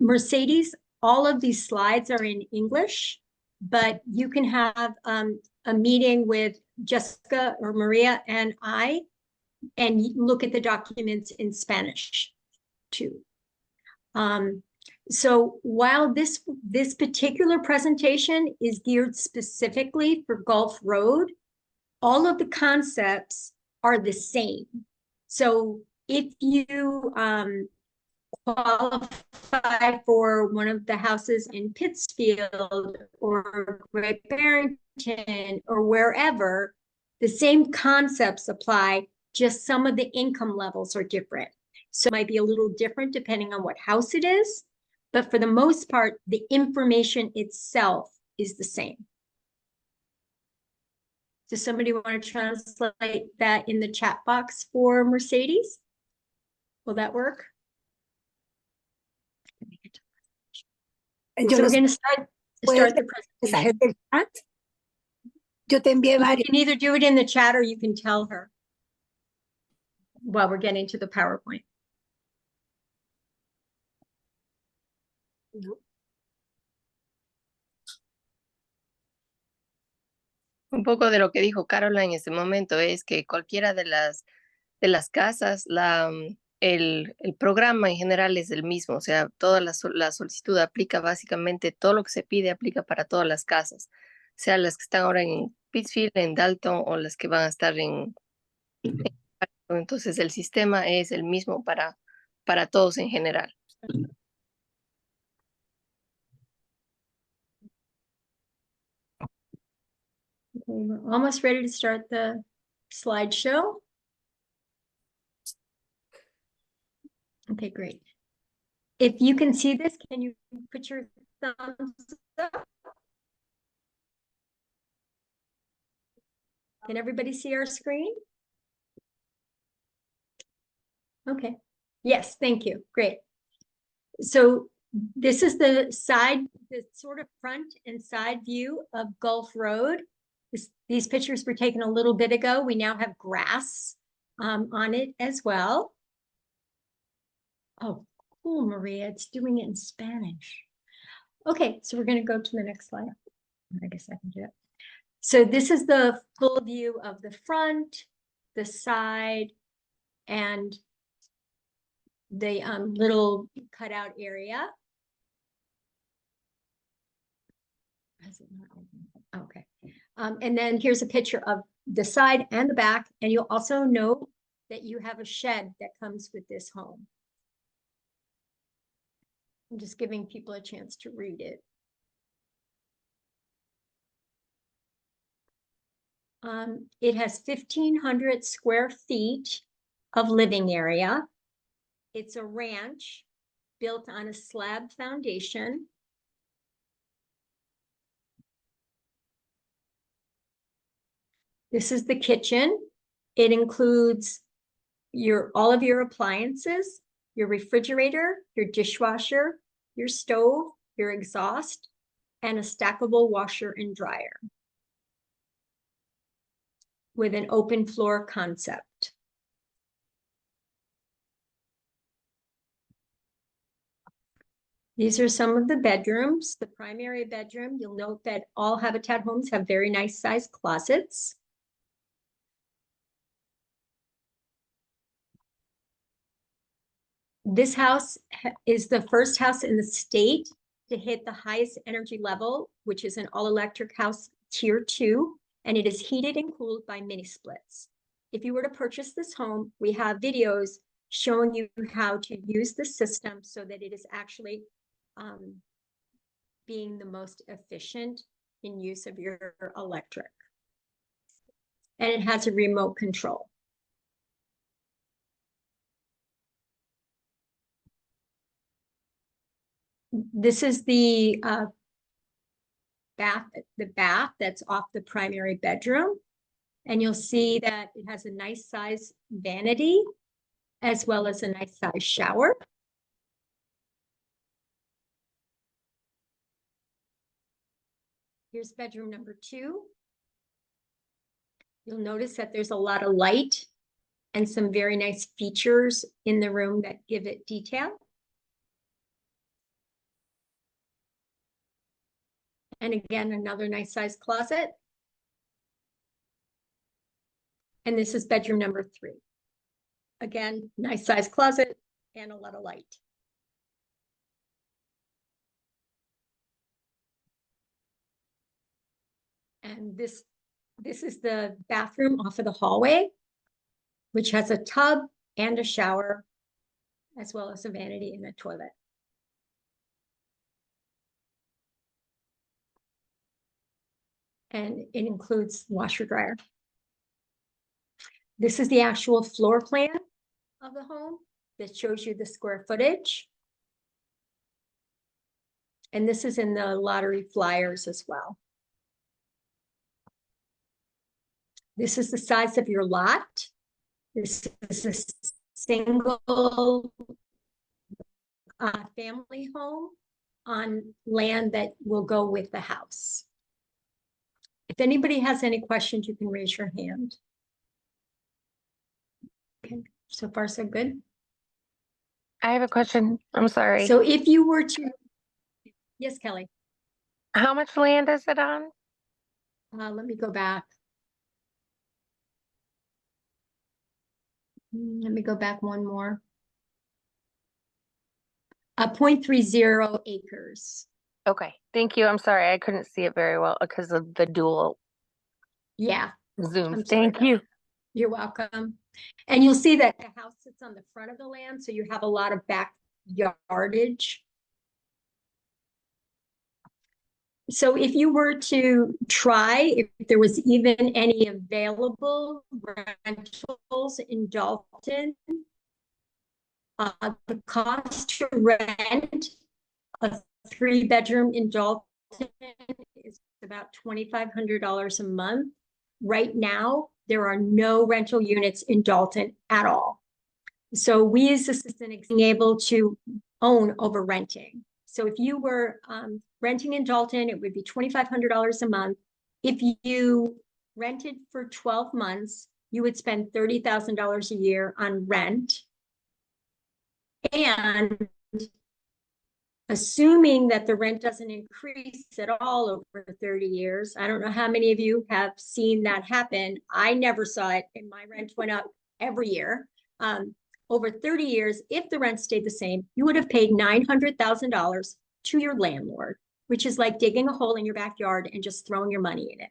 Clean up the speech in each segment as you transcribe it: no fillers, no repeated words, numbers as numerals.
Mercedes, all of these slides are in English, but you can have a meeting with Jessica or Maria and I, and look at the documents in Spanish too. So while this particular presentation is geared specifically for Gulf Road, all of the concepts are the same. So if you qualify for one of the houses in Pittsfield or Great Barrington or wherever, the same concepts apply, just some of the income levels are different. So it might be a little different depending on what house it is, but for the most part, the information itself is the same. Does somebody want to translate that in the chat box for Mercedes? Will that work? So we're going to start the presentation. Yo te envié varios. You can either do it in the chat or you can tell her while we're getting to the PowerPoint. No. Un poco de lo que dijo Carola en este momento es que cualquiera de las casas, el programa en general es el mismo, o sea, toda la solicitud aplica básicamente, todo lo que se pide aplica para todas las casas, sea las que están ahora en Pittsfield, en Dalton o las que van a estar entonces el sistema es el mismo para todos en general. Okay, we're almost ready to start the slideshow. Okay, great. If you can see this, can you put your thumbs up? Can everybody see our screen? Okay. Yes, thank you. Great. So this is the sort of front and side view of Gulf Road. These pictures were taken a little bit ago. We now have grass on it as well. Oh, cool, Maria. It's doing it in Spanish. Okay, so we're going to go to the next slide. I guess I can do it. So this is the full view of the front, the side, and the little cutout area. Okay. And then here's a picture of the side and the back. And you'll also note that you have a shed that comes with this home. I'm just giving people a chance to read it. It has 1,500 square feet of living area. It's a ranch built on a slab foundation. This is the kitchen. It includes all of your appliances, your refrigerator, your dishwasher, your stove, your exhaust, and a stackable washer and dryer with an open floor concept. These are some of the bedrooms. The primary bedroom, you'll note that all Habitat homes have very nice sized closets. This house is the first house in the state to hit the highest energy level, which is an all-electric house tier 2, and it is heated and cooled by mini splits. If you were to purchase this home, we have videos showing you how to use the system so that it is actually being the most efficient in use of your electric. And it has a remote control. This is the bath that's off the primary bedroom. And you'll see that it has a nice size vanity as well as a nice size shower. Here's bedroom number 2. You'll notice that there's a lot of light and some very nice features in the room that give it detail. And again, another nice sized closet. And this is bedroom number 3. Again, nice sized closet and a lot of light. And this is the bathroom off of the hallway, which has a tub and a shower, as well as a vanity and a toilet. And it includes washer dryer. This is the actual floor plan of the home that shows you the square footage. And this is in the lottery flyers as well. This is the size of your lot. This is a single family home on land that will go with the house. If anybody has any questions, you can raise your hand. Okay, so far so good. I have a question. I'm sorry. So if you were to, yes, Kelly, How much land is it on? let me go back. Let me go back one more. 0.30 acres. Okay, thank you. I'm sorry. I couldn't see it very well because of the dual Yeah, zooms. I'm sorry Thank about you. that. You're welcome. And you'll see that the house sits on the front of the land, so you have a lot of backyardage. So if you were to try, if there was even any available rentals in Dalton, the cost to rent a 3-bedroom in Dalton is about $2,500 a month. Right now, there are no rental units in Dalton at all. So we as assistant being able to own over renting. So if you were renting in Dalton, it would be $2,500 a month. If you rented for 12 months, you would spend $30,000 a year on rent. And assuming that the rent doesn't increase at all over 30 years, I don't know how many of you have seen that happen. I never saw it, and my rent went up every year. Over 30 years, if the rent stayed the same, you would have paid $900,000 to your landlord, which is like digging a hole in your backyard and just throwing your money in it.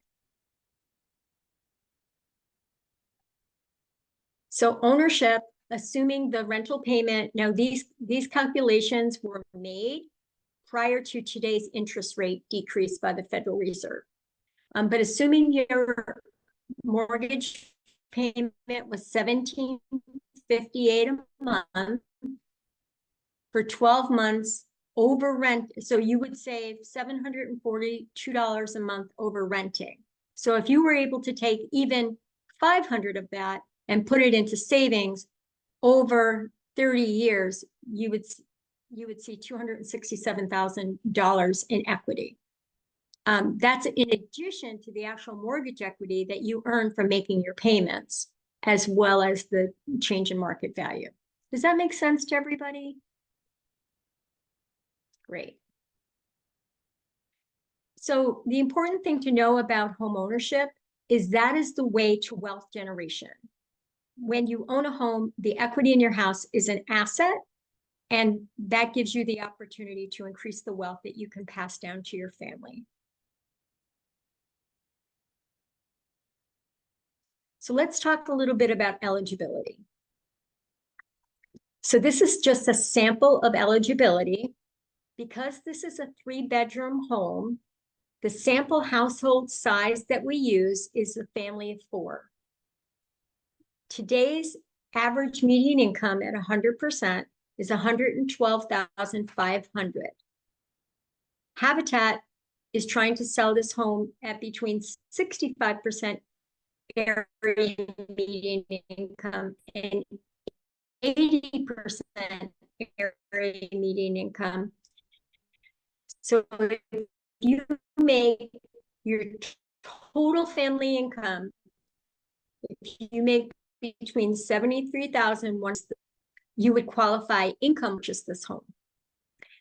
So ownership, assuming the rental payment, now these calculations were made prior to today's interest rate decrease by the Federal Reserve. But assuming your mortgage payment was $1,758 a month for 12 months over rent, so you would save $742 a month over renting. So if you were able to take even 500 of that and put it into savings over 30 years, you would see $267,000 in equity. That's in addition to the actual mortgage equity that you earn from making your payments, as well as the change in market value. Does that make sense to everybody? Great. So the important thing to know about home ownership is that is the way to wealth generation. When you own a home, the equity in your house is an asset, and that gives you the opportunity to increase the wealth that you can pass down to your family. So let's talk a little bit about eligibility. So this is just a sample of eligibility. Because this is a 3-bedroom home, the sample household size that we use is a family of 4. Today's average median income at 100% is $112,500. Habitat is trying to sell this home at between 65% area median income and 80% area median income. So if you make your total family income, if you make between $73,000, you would qualify income purchase this home.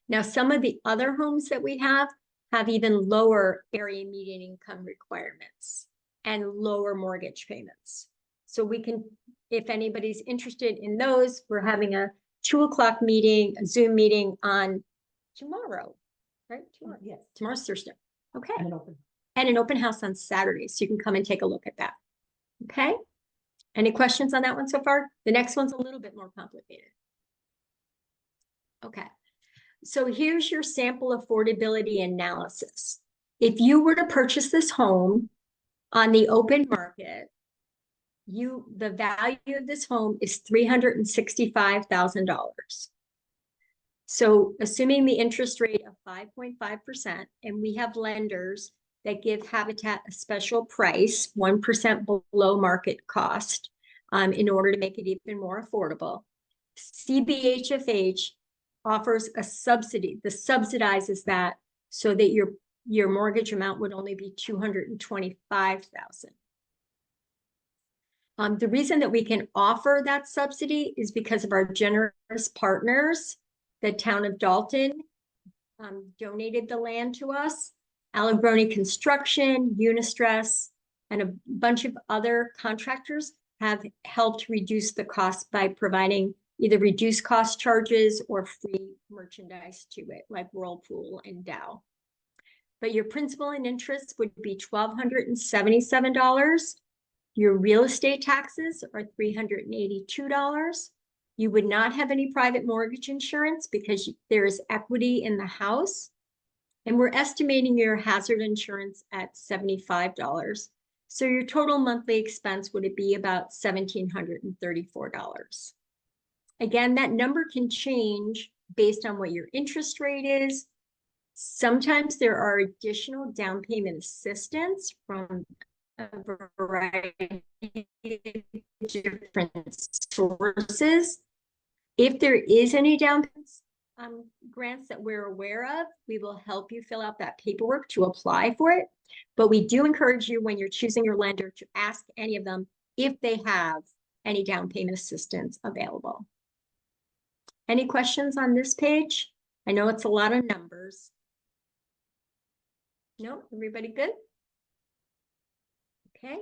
Now, some of the other homes that we have have even lower area median income requirements and lower mortgage payments. So we can, if anybody's interested in those, we're having a 2 o'clock meeting, a Zoom meeting on tomorrow, right? Tomorrow. Yes. Tomorrow's Thursday. Okay. And open. And an open house on Saturday, so you can come and take a look at that. Okay? Any questions on that one so far? The next one's a little bit more complicated. Okay. So here's your sample affordability analysis. If you were to purchase this home on the open market, the value of this home is $365,000. So assuming the interest rate of 5.5%, and we have lenders that give Habitat a special price, 1% below market cost, in order to make it even more affordable. CBHFH offers a subsidy. The subsidizes that so that your mortgage amount would only be $225,000. The reason that we can offer that subsidy is because of our generous partners. The town of Dalton donated the land to us. Allegroni Construction, Unistress, and a bunch of other contractors have helped reduce the cost by providing either reduced cost charges or free merchandise to it, like Whirlpool and Dow. But your principal and interest would be $1,277. Your real estate taxes are $382. You would not have any private mortgage insurance because there is equity in the house. And we're estimating your hazard insurance at $75. So your total monthly expense would be about $1,734. Again, that number can change based on what your interest rate is. Sometimes there are additional down payment assistance from a variety of different sources. If there is any down payments, grants that we're aware of, we will help you fill out that paperwork to apply for it. But we do encourage you when you're choosing your lender to ask any of them if they have any down payment assistance available. Any questions on this page? I know it's a lot of numbers. No, everybody good? Okay.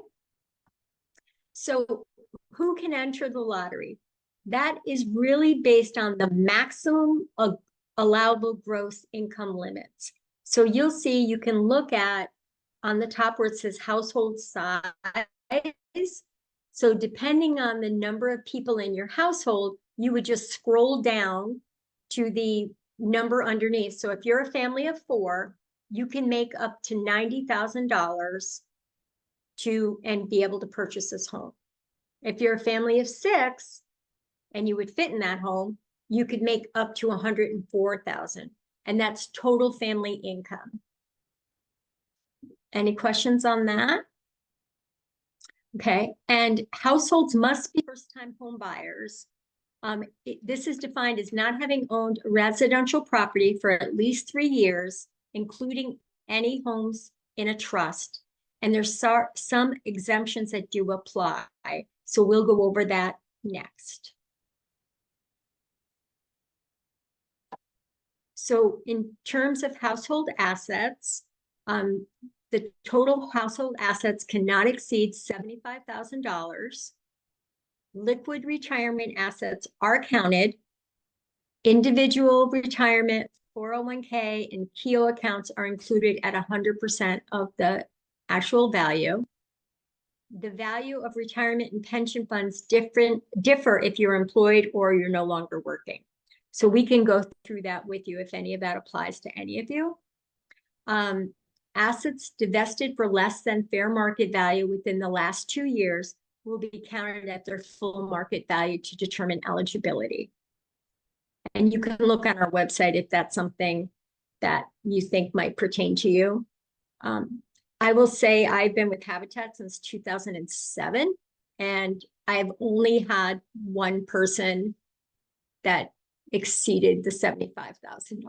So who can enter the lottery? That is really based on the maximum of allowable gross income limits. So you'll see, you can look at on the top where it says household size. So depending on the number of people in your household, you would just scroll down to the number underneath. So if you're a family of 4, you can make up to $90,000 and be able to purchase this home. If you're a family of 6 and you would fit in that home, you could make up to $104,000, and that's total family income. Any questions on that? Okay, and households must be first-time home buyers. This is defined as not having owned a residential property for at least 3 years, including any homes in a trust. And there's some exemptions that do apply. So we'll go over that next. So in terms of household assets, the total household assets cannot exceed $75,000. Liquid retirement assets are counted. Individual retirement, 401k, and KEO accounts are included at 100% of the actual value. The value of retirement and pension funds differ if you're employed or you're no longer working. So we can go through that with you if any of that applies to any of you. Assets divested for less than fair market value within the last 2 years will be counted at their full market value to determine eligibility. And you can look on our website if that's something that you think might pertain to you. I will say I've been with Habitat since 2007, and I've only had one person that exceeded the $75,000.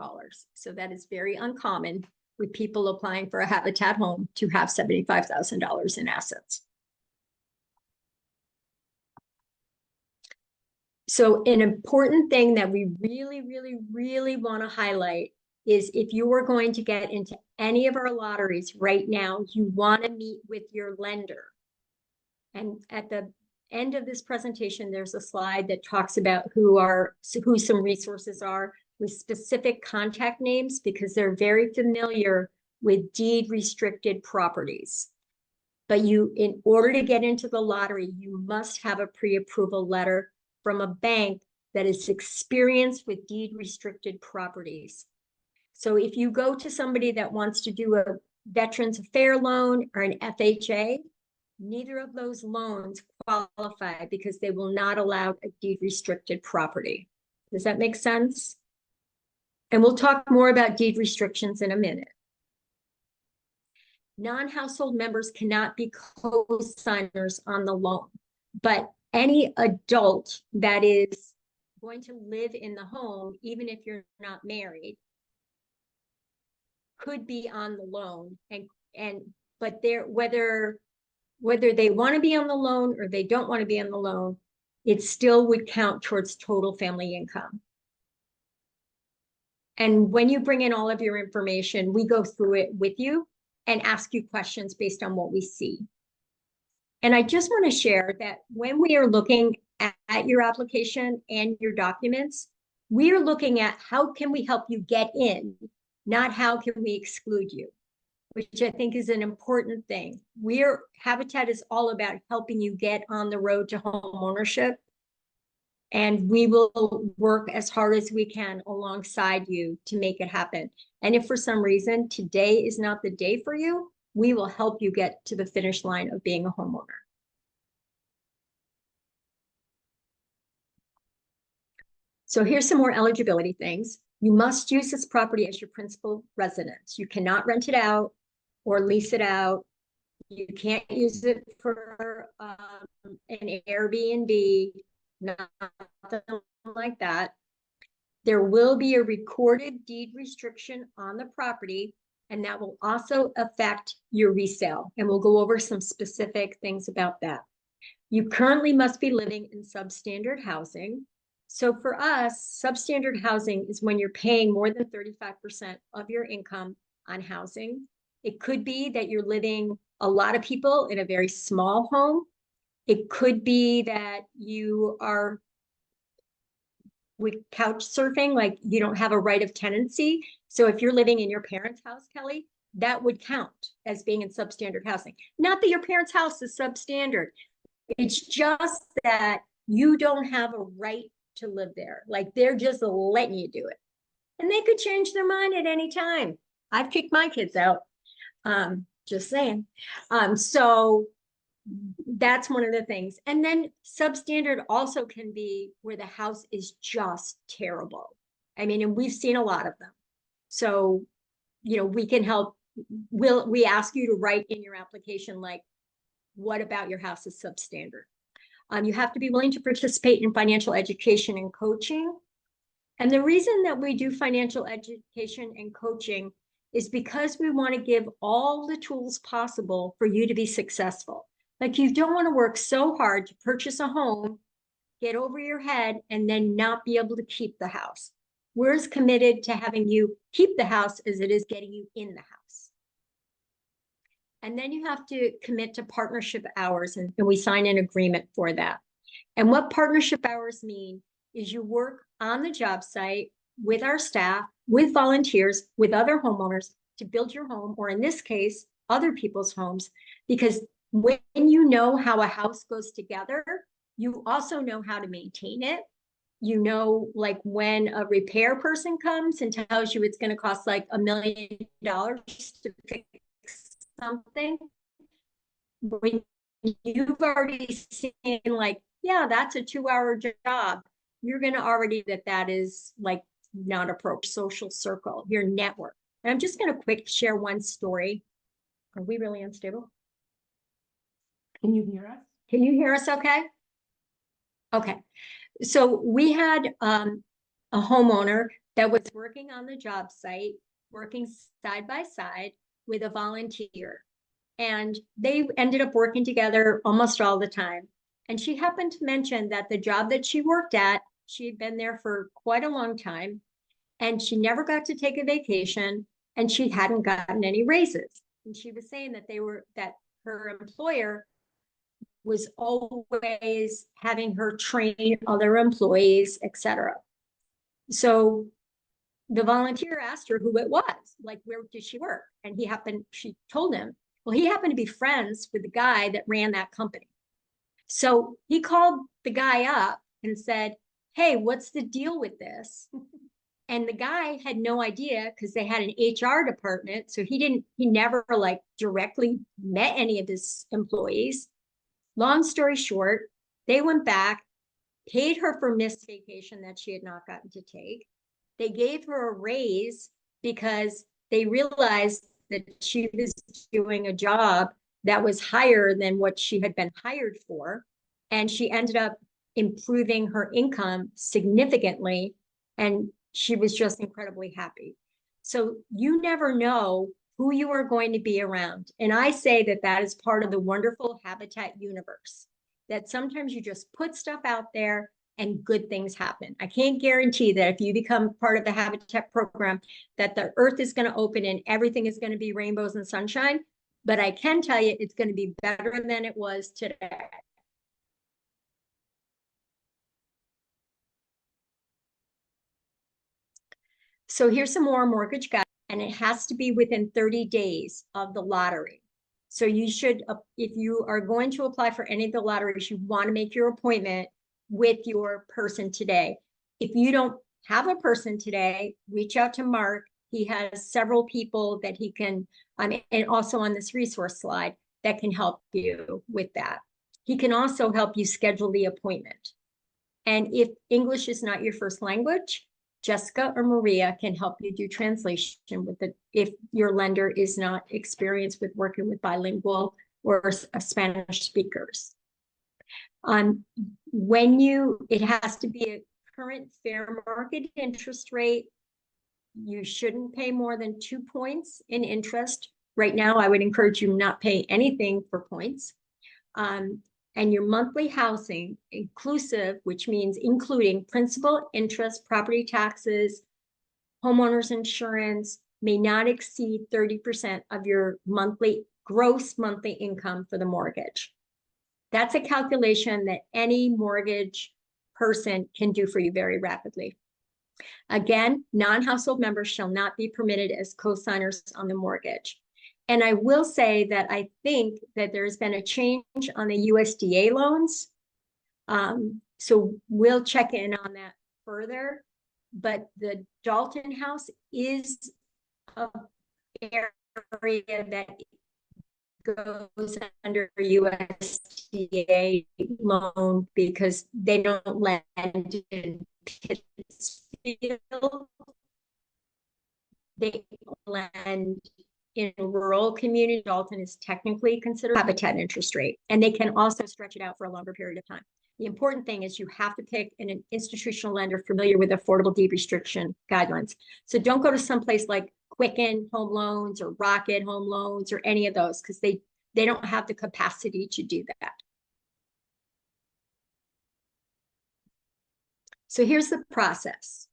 So that is very uncommon with people applying for a Habitat home to have $75,000 in assets. So an important thing that we really want to highlight is if you were going to get into any of our lotteries right now, you want to meet with your lender. And at the end of this presentation, there's a slide that talks about who some resources are with specific contact names, because they're very familiar with deed restricted properties. But in order to get into the lottery, you must have a pre-approval letter from a bank that is experienced with deed restricted properties. So if you go to somebody that wants to do a Veterans Affairs loan or an FHA, neither of those loans qualify because they will not allow a deed restricted property. Does that make sense? And we'll talk more about deed restrictions in a minute. Non-household members cannot be co-signers on the loan, but any adult that is going to live in the home, even if you're not married, could be on the loan, but whether they want to be on the loan or they don't want to be on the loan, it still would count towards total family income. And when you bring in all of your information, we go through it with you and ask you questions based on what we see. And I just want to share that when we are looking at your application and your documents, we are looking at how can we help you get in, not how can we exclude you, which I think is an important thing. Habitat is all about helping you get on the road to home ownership. And we will work as hard as we can alongside you to make it happen. And if for some reason today is not the day for you, we will help you get to the finish line of being a homeowner. So here's some more eligibility things. You must use this property as your principal residence. You cannot rent it out or lease it out. You can't use it for an Airbnb, nothing like that. There will be a recorded deed restriction on the property, and that will also affect your resale. And we'll go over some specific things about that. You currently must be living in substandard housing. So for us, substandard housing is when you're paying more than 35% of your income on housing. It could be that you're living a lot of people in a very small home. It could be that you are with couch surfing, like you don't have a right of tenancy. So if you're living in your parents' house, Kelly, that would count as being in substandard housing. Not that your parents' house is substandard. It's just that you don't have a right to live there. Like they're just letting you do it. And they could change their mind at any time. I've kicked my kids out. Just saying. So that's one of the things. And then substandard also can be where the house is just terrible. I mean, and we've seen a lot of them. So, we can help. We ask you to write in your application, like, what about your house is substandard? You have to be willing to participate in financial education and coaching. And the reason that we do financial education and coaching is because we want to give all the tools possible for you to be successful. Like you don't want to work so hard to purchase a home, get over your head, and then not be able to keep the house. We're as committed to having you keep the house as it is getting you in the house. And then you have to commit to partnership hours, and we sign an agreement for that. And what partnership hours mean is you work on the job site with our staff, with volunteers, with other homeowners to build your home, or in this case, other people's homes, because when you know how a house goes together, you also know how to maintain it. You know, like when a repair person comes and tells you it's going to cost like $1 million to fix something, when you've already seen like, yeah, that's a 2-hour job, you're going to already that is like not approach social circle, your network. And I'm just going to quick share one story. Are we really unstable? Can you hear us? Can you hear us okay? Okay. So we had a homeowner that was working on the job site, working side by side with a volunteer. And they ended up working together almost all the time. And she happened to mention that the job that she worked at, she had been there for quite a long time. and she never got to take a vacation, and she hadn't gotten any raises. And she was saying that her employer was always having her train other employees, etc. So the volunteer asked her who it was, like, where did she work? And she told him, well, he happened to be friends with the guy that ran that company. So he called the guy up and said, hey, what's the deal with this? And the guy had no idea because they had an HR department. So he never like directly met any of his employees. Long story short, they went back, paid her for missed vacation that she had not gotten to take. They gave her a raise because they realized that she was doing a job that was higher than what she had been hired for. And she ended up improving her income significantly. And she was just incredibly happy. So you never know who you are going to be around. And I say that that is part of the wonderful habitat universe, that sometimes you just put stuff out there and good things happen. I can't guarantee that if you become part of the habitat program, that the earth is going to open and everything is going to be rainbows and sunshine. But I can tell you it's going to be better than it was today. So here's some more mortgage guidance, and it has to be within 30 days of the lottery. So you should, if you are going to apply for any of the lotteries, you want to make your appointment with your person today. If you don't have a person today, reach out to Mark. He has several people that he can, and also on this resource slide, that can help you with that. He can also help you schedule the appointment. And if English is not your first language, Jessica or Maria can help you do translation if your lender is not experienced with working with bilingual or Spanish speakers. It has to be a current fair market interest rate. You shouldn't pay more than 2 points in interest. Right now, I would encourage you not pay anything for points. And your monthly housing inclusive, which means including principal, interest, property taxes, homeowners insurance, may not exceed 30% of your gross monthly income for the mortgage. That's a calculation that any mortgage person can do for you very rapidly. Again, non-household members shall not be permitted as co-signers on the mortgage. And I will say that I think that there's been a change on the USDA loans. So we'll check in on that further. But the Dalton house is an area that goes under USDA loan because they don't lend in Pittsfield. They lend in rural community. Dalton is technically considered habitat interest rate, and they can also stretch it out for a longer period of time. The important thing is you have to pick an institutional lender familiar with affordable deed restriction guidelines. So don't go to someplace like Quicken Home Loans or Rocket Home Loans or any of those, because they don't have the capacity to do that. So here's the process.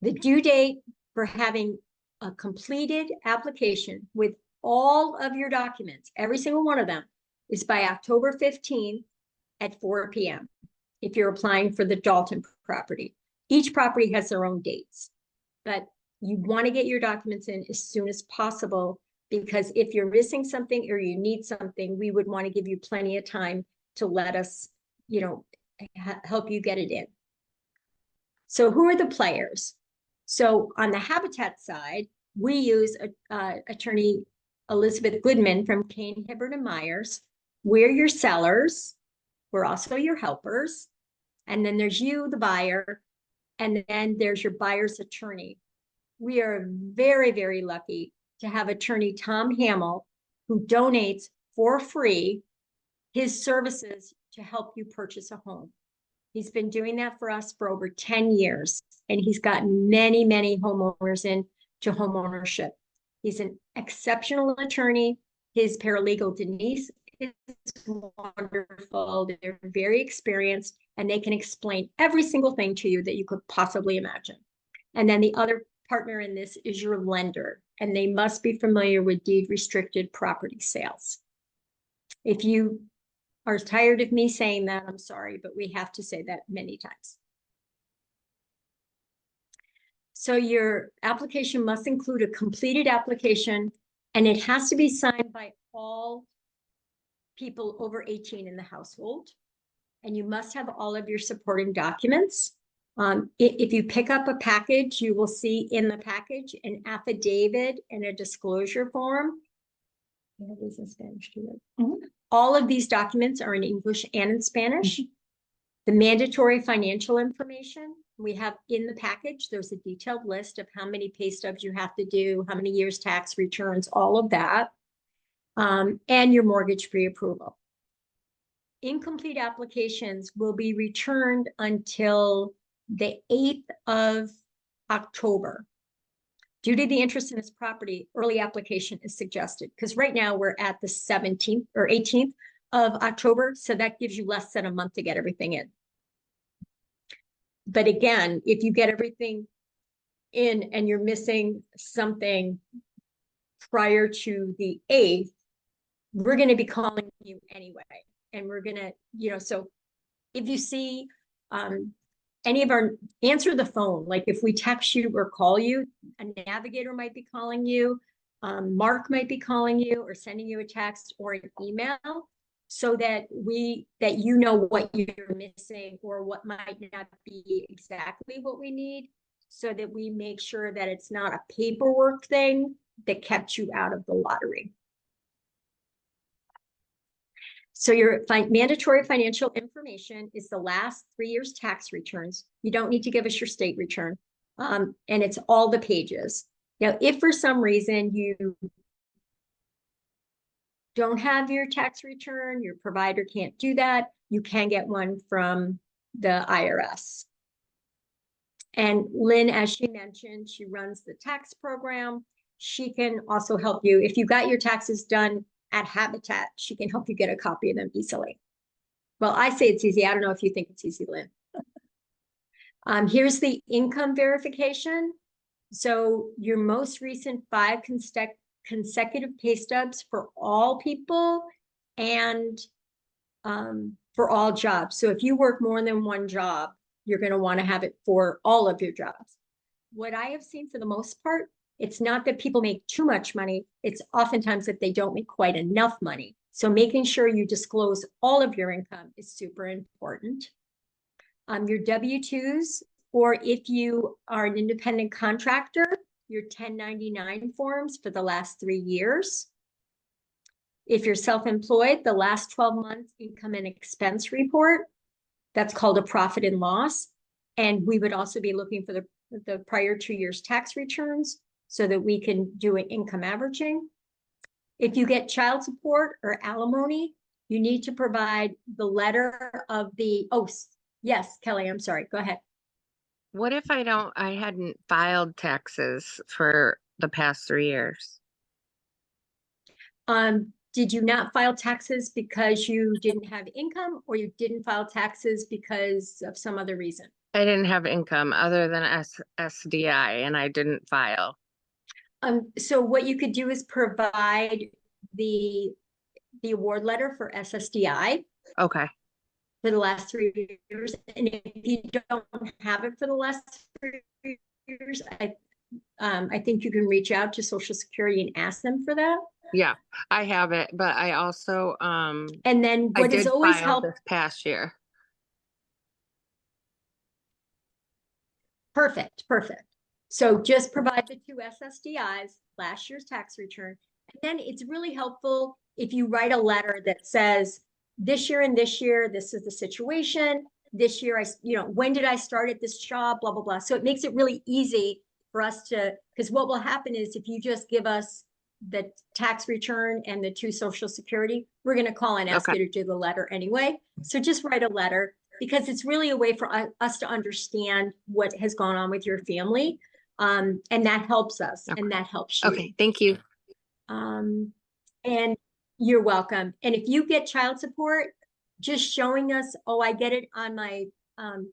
The due date for having a completed application with all of your documents, every single one of them, is by October 15th at 4 p.m. if you're applying for the Dalton property. Each property has their own dates, but you want to get your documents in as soon as possible, because if you're missing something or you need something, we would want to give you plenty of time to let us, help you get it in. So who are the players? So on the habitat side, we use attorney Elizabeth Goodman from Kane, Hibbert & Myers. We're your sellers. We're also your helpers. And then there's you, the buyer. And then there's your buyer's attorney. We are very, very lucky to have attorney Tom Hamill, who donates for free his services to help you purchase a home. He's been doing that for us for over 10 years, and he's gotten many, many homeowners into home ownership. He's an exceptional attorney. His paralegal, Denise, is wonderful. They're very experienced, and they can explain every single thing to you that you could possibly imagine. And then the other partner in this is your lender, and they must be familiar with deed restricted property sales. If you are tired of me saying that, I'm sorry, but we have to say that many times. So your application must include a completed application, and it has to be signed by all people over 18 in the household. And you must have all of your supporting documents. If you pick up a package, you will see in the package an affidavit and a disclosure form. Yeah, it is in Spanish too, right? All of these documents are in English and in Spanish. The mandatory financial information we have in the package. There's a detailed list of how many pay stubs you have to do, how many years tax returns, all of that, and your mortgage pre-approval. Incomplete applications will be returned until the 8th of October. Due to the interest in this property, early application is suggested, because right now we're at the 17th or 18th of October, so that gives you less than a month to get everything in. But again, if you get everything in and you're missing something prior to the 8th, we're going to be calling you anyway. And we're going to, so if you see any of our, answer the phone. Like if we text you or call you, a navigator might be calling you, Mark might be calling you or sending you a text or an email, so that you know what you're missing or what might not be exactly what we need, so that we make sure that it's not a paperwork thing that kept you out of the lottery. So your mandatory financial information is the last 3 years tax returns. You don't need to give us your state return. And it's all the pages. Now, if for some reason you don't have your tax return, your provider can't do that, you can get one from the IRS. And Lynn, as she mentioned, she runs the tax program. She can also help you. If you got your taxes done at Habitat, she can help you get a copy of them easily. Well, I say it's easy. I don't know if you think it's easy, Lynn. Here's the income verification. So your most recent 5 consecutive pay stubs for all people and for all jobs. So if you work more than one job, you're going to want to have it for all of your jobs. What I have seen for the most part, it's not that people make too much money. It's oftentimes that they don't make quite enough money. So making sure you disclose all of your income is super important. Your W-2s, or if you are an independent contractor, your 1099 forms for the last 3 years. If you're self-employed, the last 12 months income and expense report. That's called a profit and loss. And we would also be looking for the prior 2 years tax returns, so that we can do an income averaging. If you get child support or alimony, you need to provide the letter of the, oh, yes, Kelly, I'm sorry, go ahead. What if I hadn't filed taxes for the past 3 years? Did you not file taxes because you didn't have income, or you didn't file taxes because of some other reason? I didn't have income other than SDI, and I didn't file. So what you could do is provide the award letter for SSDI. Okay. For the last 3 years. And if you don't have it for the last 3 years, I think you can reach out to Social Security and ask them for that. Yeah, I have it, but I also and then I what is did always file helpful. this past year. Perfect. So just provide the 2 SSDIs, last year's tax return. And then it's really helpful if you write a letter that says, this year and this year, this is the situation. This year, when did I start at this job, blah, blah, blah. So it makes it really easy for us to, because what will happen is if you just give us the tax return and the 2 Social Security, we're going to call and ask you to do the letter anyway. So just write a letter, because it's really a way for us to understand what has gone on with your family. And that helps us, and that helps you. Okay, thank you. And you're welcome. And if you get child support, just showing us, oh, I get it on my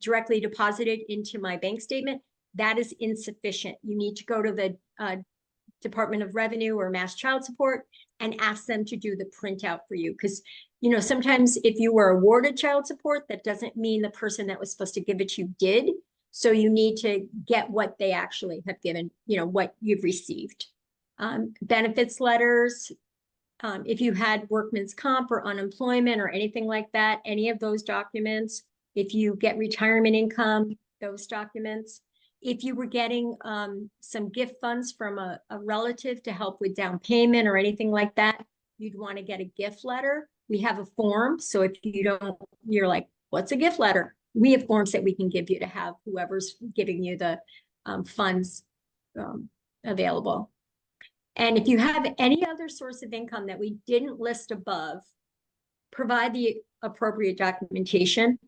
directly deposited into my bank statement, that is insufficient. You need to go to the Department of Revenue or Mass Child Support and ask them to do the printout for you. Because, you know, sometimes if you were awarded child support, that doesn't mean the person that was supposed to give it to you did. So you need to get what they actually have given, you know, what you've received. Benefits letters, if you had workman's comp or unemployment or anything like that, any of those documents. If you get retirement income, those documents. If you were getting some gift funds from a relative to help with down payment or anything like that, you'd want to get a gift letter. We have a form. So if you don't, you're like, what's a gift letter? We have forms that we can give you to have whoever's giving you the funds available. And if you have any other source of income that we didn't list above, provide the appropriate documentation.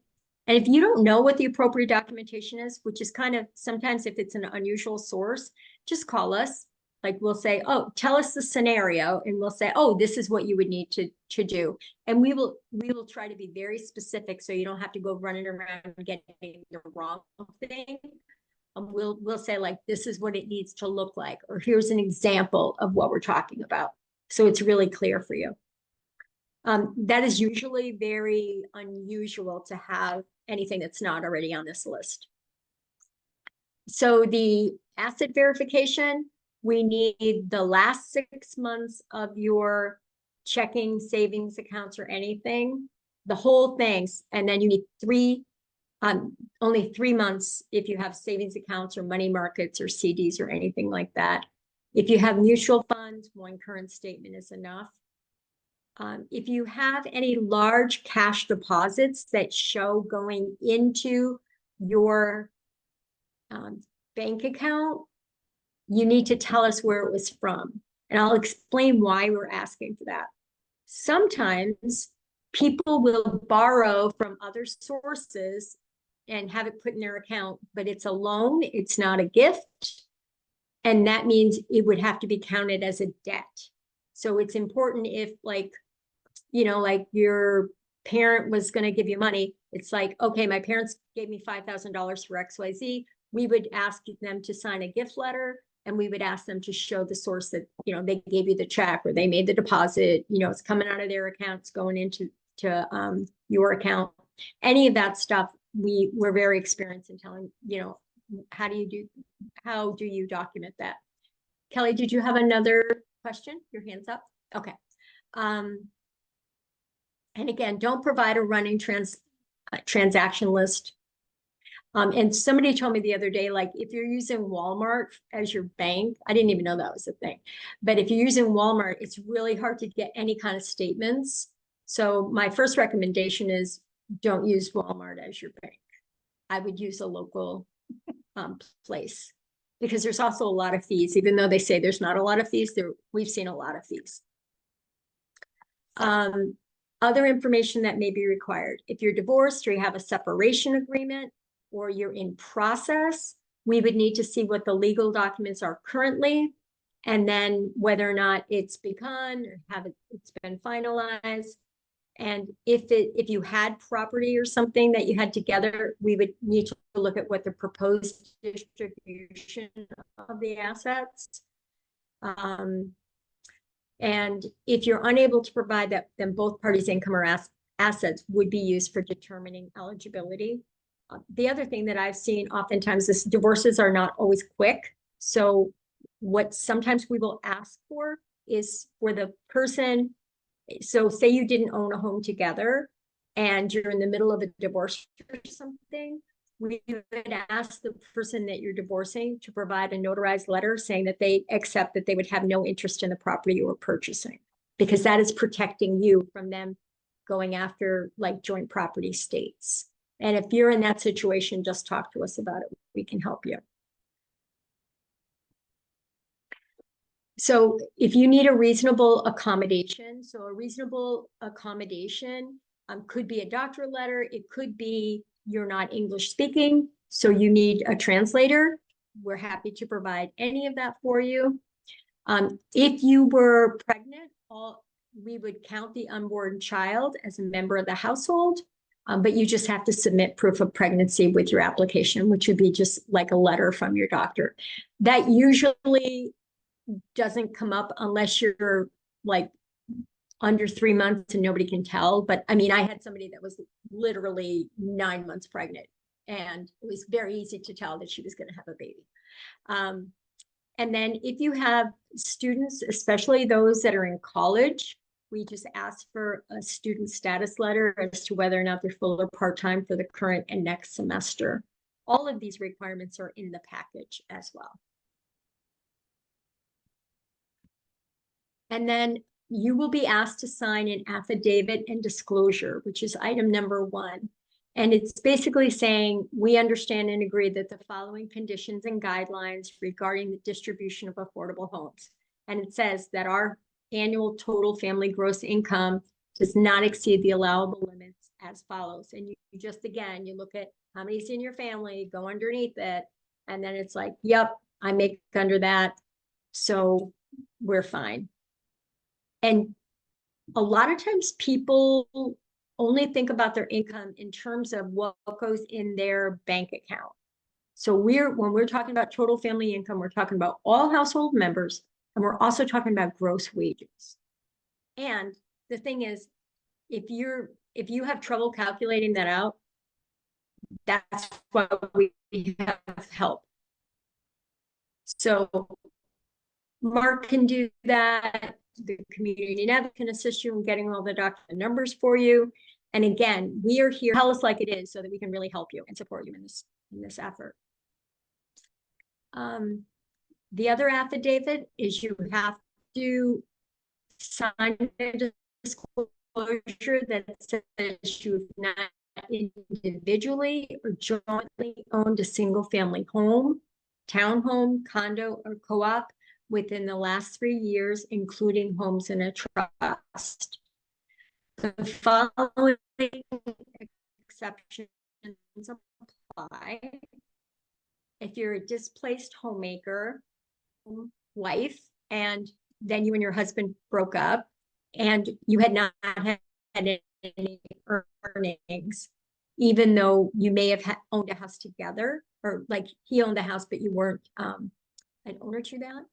And if you don't know what the appropriate documentation is, which is kind of sometimes if it's an unusual source, just call us. Like we'll say, oh, tell us the scenario, and we'll say, oh, this is what you would need to do. And we will try to be very specific so you don't have to go running around and getting the wrong thing. We'll say like, this is what it needs to look like, or here's an example of what we're talking about. So it's really clear for you. That is usually very unusual to have anything that's not already on this list. So the asset verification, we need the last 6 months of your checking, savings accounts, or anything, the whole things. And then you need only 3 months if you have savings accounts or money markets or CDs or anything like that. If you have mutual funds, 1 current statement is enough. If you have any large cash deposits that show going into your bank account, you need to tell us where it was from. And I'll explain why we're asking for that. Sometimes people will borrow from other sources and have it put in their account, but it's a loan, it's not a gift. And that means it would have to be counted as a debt. So it's important if, like, you know, like your parent was going to give you money. It's like, okay, my parents gave me $5,000 for XYZ. We would ask them to sign a gift letter, and we would ask them to show the source that, you know, they gave you the check or they made the deposit, you know, it's coming out of their accounts, going into your account. Any of that stuff, we're very experienced in telling, you know, how do you document that? Kelly, did you have another question? Your hand's up. Okay. And again, don't provide a running transaction list. And somebody told me the other day, like if you're using Walmart as your bank, I didn't even know that was a thing, but if you're using Walmart, it's really hard to get any kind of statements. So my first recommendation is don't use Walmart as your bank. I would use a local place, because there's also a lot of fees. Even though they say there's not a lot of fees, we've seen a lot of fees. Other information that may be required. If you're divorced or you have a separation agreement or you're in process, we would need to see what the legal documents are currently, and then whether or not it's begun or it's been finalized. And if you had property or something that you had together, we would need to look at what the proposed distribution of the assets. And if you're unable to provide that, then both parties' income or assets would be used for determining eligibility. The other thing that I've seen oftentimes is divorces are not always quick. So what sometimes we will ask for is for the person, so say you didn't own a home together and you're in the middle of a divorce or something, we would ask the person that you're divorcing to provide a notarized letter saying that they accept that they would have no interest in the property you were purchasing, because that is protecting you from them going after like joint property states. And if you're in that situation, just talk to us about it. We can help you. So if you need a reasonable accommodation, so a reasonable accommodation could be a doctor letter. It could be you're not English speaking, so you need a translator. We're happy to provide any of that for you. If you were pregnant, we would count the unborn child as a member of the household. But you just have to submit proof of pregnancy with your application, which would be just like a letter from your doctor. That usually doesn't come up unless you're like under 3 months and nobody can tell. But I mean, I had somebody that was literally 9 months pregnant, and it was very easy to tell that she was going to have a baby. And then if you have students, especially those that are in college, we just ask for a student status letter as to whether or not they're full or part-time for the current and next semester. All of these requirements are in the package as well. And then you will be asked to sign an affidavit and disclosure, which is item number 1. And it's basically saying, we understand and agree that the following conditions and guidelines regarding the distribution of affordable homes. And it says that our annual total family gross income does not exceed the allowable limits as follows. And you just, again, you look at how many's in your family, go underneath it, and then it's like, yep, I make under that, so we're fine. And a lot of times people only think about their income in terms of what goes in their bank account. So when we're talking about total family income, we're talking about all household members, and we're also talking about gross wages. And the thing is, if you have trouble calculating that out, that's why we have help. So Mark can do that. The community net can assist you in getting all the document numbers for you. And again, we are here, tell us like it is, so that we can really help you and support you in this effort. The other affidavit is you have to sign a disclosure that says you've not individually or jointly owned a single family home, townhome, condo, or co-op within the last 3 years, including homes in a trust. The following exceptions apply. If you're a displaced homemaker, wife, and then you and your husband broke up, and you had not had any earnings, even though you may have owned a house together, or like he owned the house, but you weren't an owner to that.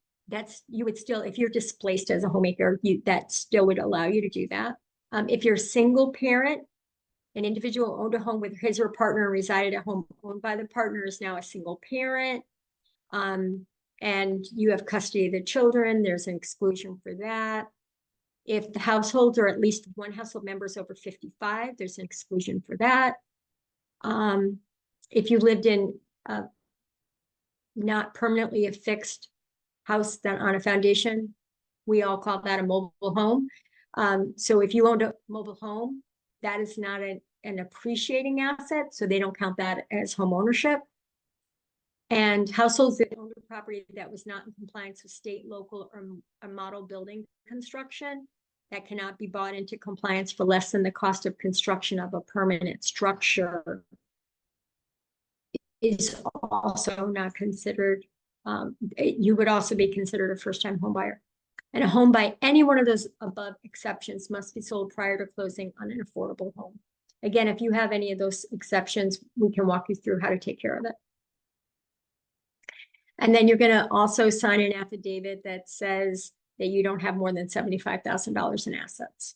You would still, if you're displaced as a homemaker, that still would allow you to do that. If you're a single parent, an individual owned a home with his or her partner and resided at home owned by the partner is now a single parent. And you have custody of the children, there's an exclusion for that. If the households are at least one household member is over 55, there's an exclusion for that. If you lived in not permanently a fixed house that on a foundation, we all call that a mobile home. So if you owned a mobile home, that is not an appreciating asset, so they don't count that as home ownership. And households that owned a property that was not in compliance with state, local, or a model building construction that cannot be brought into compliance for less than the cost of construction of a permanent structure is also not considered. You would also be considered a first-time home buyer. And a home by any one of those above exceptions must be sold prior to closing on an affordable home. Again, if you have any of those exceptions, we can walk you through how to take care of it. And then you're going to also sign an affidavit that says that you don't have more than $75,000 in assets.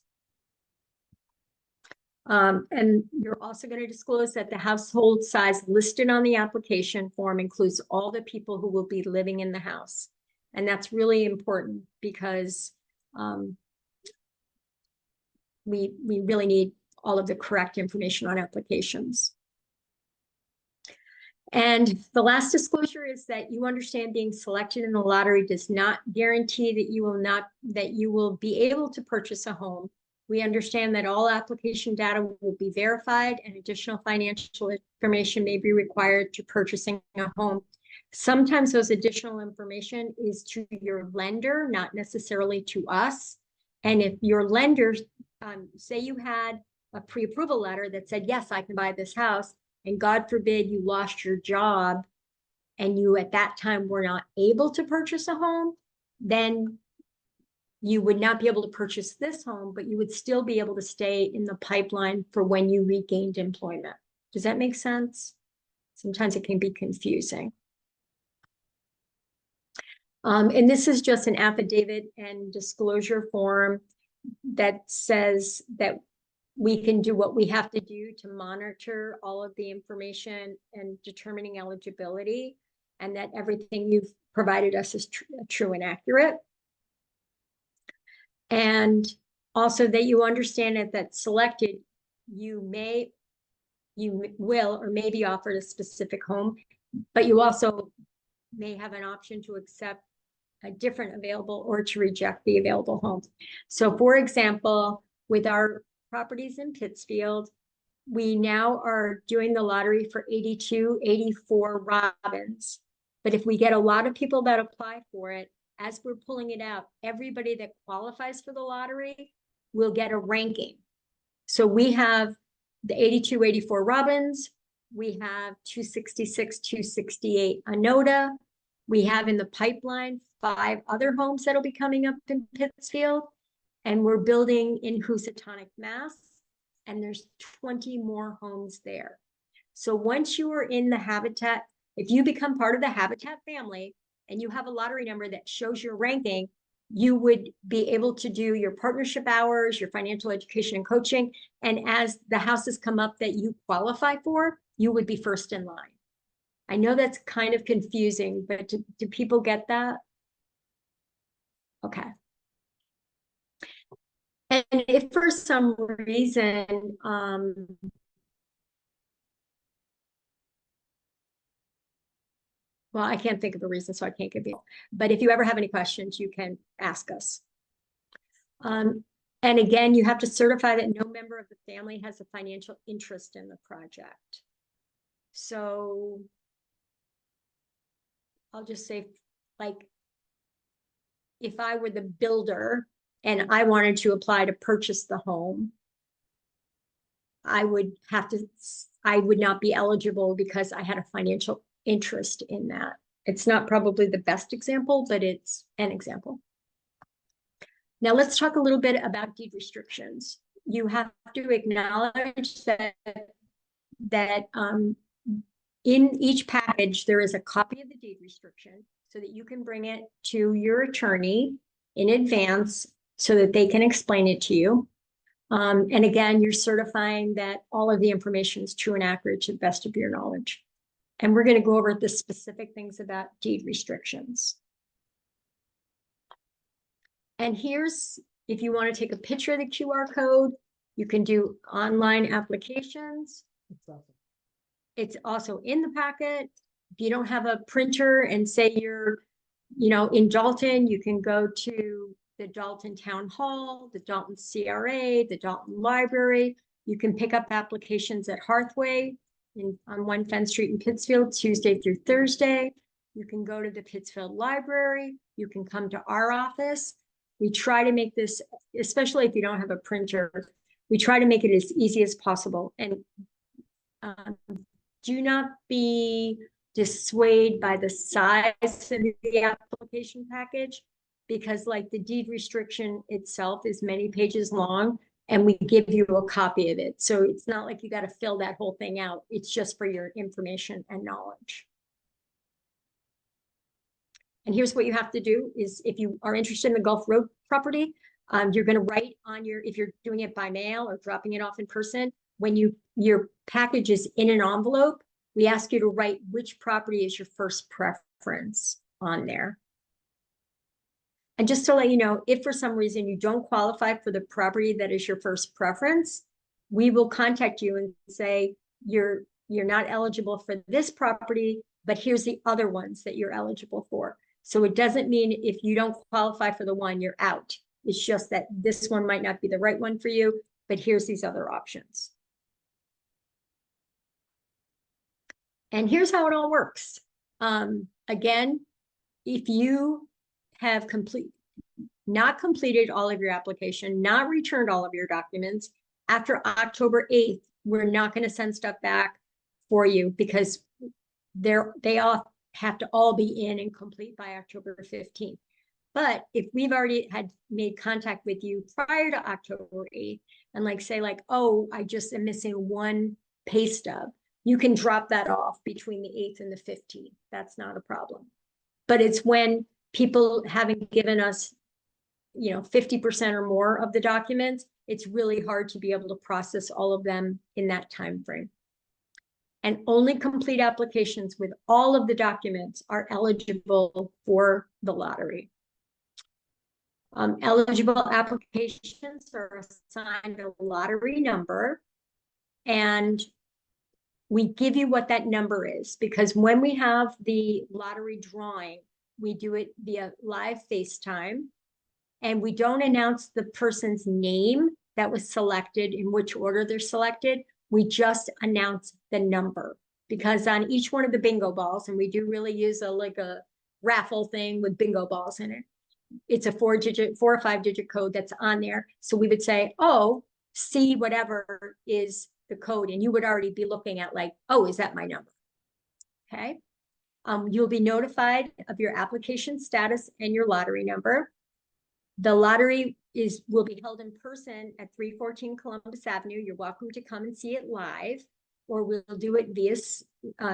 And you're also going to disclose that the household size listed on the application form includes all the people who will be living in the house. And that's really important because we really need all of the correct information on applications. And the last disclosure is that you understand being selected in the lottery does not guarantee that you will be able to purchase a home. We understand that all application data will be verified and additional financial information may be required to purchasing a home. Sometimes those additional information is to your lender, not necessarily to us. And if your lender, say you had a pre-approval letter that said, yes, I can buy this house, and God forbid you lost your job and you at that time were not able to purchase a home, then you would not be able to purchase this home, but you would still be able to stay in the pipeline for when you regained employment. Does that make sense? Sometimes it can be confusing. And this is just an affidavit and disclosure form that says that we can do what we have to do to monitor all of the information and determining eligibility, and that everything you've provided us is true and accurate. And also that you understand that that's selected, you will or may be offered a specific home, but you also may have an option to accept a different available or to reject the available homes. So for example, with our properties in Pittsfield, we now are doing the lottery for 82, 84 Robins. But if we get a lot of people that apply for it, as we're pulling it out, everybody that qualifies for the lottery will get a ranking. So we have the 82, 84 Robins, we have 266, 268 Anota, we have in the pipeline 5 other homes that'll be coming up in Pittsfield, and we're building in Housatonic, Mass, and there's 20 more homes there. So once you are in the Habitat, if you become part of the Habitat family and you have a lottery number that shows your ranking, you would be able to do your partnership hours, your financial education and coaching. And as the houses come up that you qualify for, you would be first in line. I know that's kind of confusing, but do people get that? Okay. And if for some reason, well, I can't think of a reason, so I can't give you, but if you ever have any questions, you can ask us. And again, you have to certify that no member of the family has a financial interest in the project. So I'll just say, like, if I were the builder and I wanted to apply to purchase the home, I would not be eligible because I had a financial interest in that. It's not probably the best example, but it's an example. Now let's talk a little bit about deed restrictions. You have to acknowledge that in each package, there is a copy of the deed restriction so that you can bring it to your attorney in advance so that they can explain it to you. And again, you're certifying that all of the information is true and accurate to the best of your knowledge. And we're going to go over the specific things about deed restrictions. And here's, if you want to take a picture of the QR code, you can do online applications. It's also in the packet. If you don't have a printer and say you're, in Dalton, you can go to the Dalton Town Hall, the Dalton CRA, the Dalton Library. You can pick up applications at Hearthway on 1 Fenn Street in Pittsfield, Tuesday through Thursday. You can go to the Pittsfield Library. You can come to our office. We try to make this, especially if you don't have a printer, we try to make it as easy as possible. And do not be dissuaded by the size of the application package, because like the deed restriction itself is many pages long and we give you a copy of it. So it's not like you got to fill that whole thing out. It's just for your information and knowledge. And here's what you have to do is, if you are interested in the Gulf Road property, you're going to write on if you're doing it by mail or dropping it off in person, when your package is in an envelope, we ask you to write which property is your first preference on there. And just to let you know, if for some reason you don't qualify for the property that is your first preference, we will contact you and say, you're not eligible for this property, but here's the other ones that you're eligible for. So it doesn't mean if you don't qualify for the one, you're out. It's just that this one might not be the right one for you, but here's these other options. And here's how it all works. Again, if you have not completed all of your application, not returned all of your documents, after October 8th, we're not going to send stuff back for you because they all have to all be in and complete by October 15th. But if we've already had made contact with you prior to October 8th, and like say like, oh, I just am missing one pay stub, you can drop that off between the 8th and the 15th. That's not a problem. But it's when people haven't given us, 50% or more of the documents, it's really hard to be able to process all of them in that time frame. And only complete applications with all of the documents are eligible for the lottery. Eligible applications are assigned a lottery number, and we give you what that number is, because when we have the lottery drawing, we do it via live FaceTime, and we don't announce the person's name that was selected, in which order they're selected. We just announce the number, because on each one of the bingo balls, and we do really use a raffle thing with bingo balls in it, it's a 4 or 5 digit code that's on there. So we would say, oh, C whatever is the code, and you would already be looking at like, oh, is that my number? Okay. You'll be notified of your application status and your lottery number. The lottery will be held in person at 314 Columbus Avenue. You're welcome to come and see it live, or we'll do it via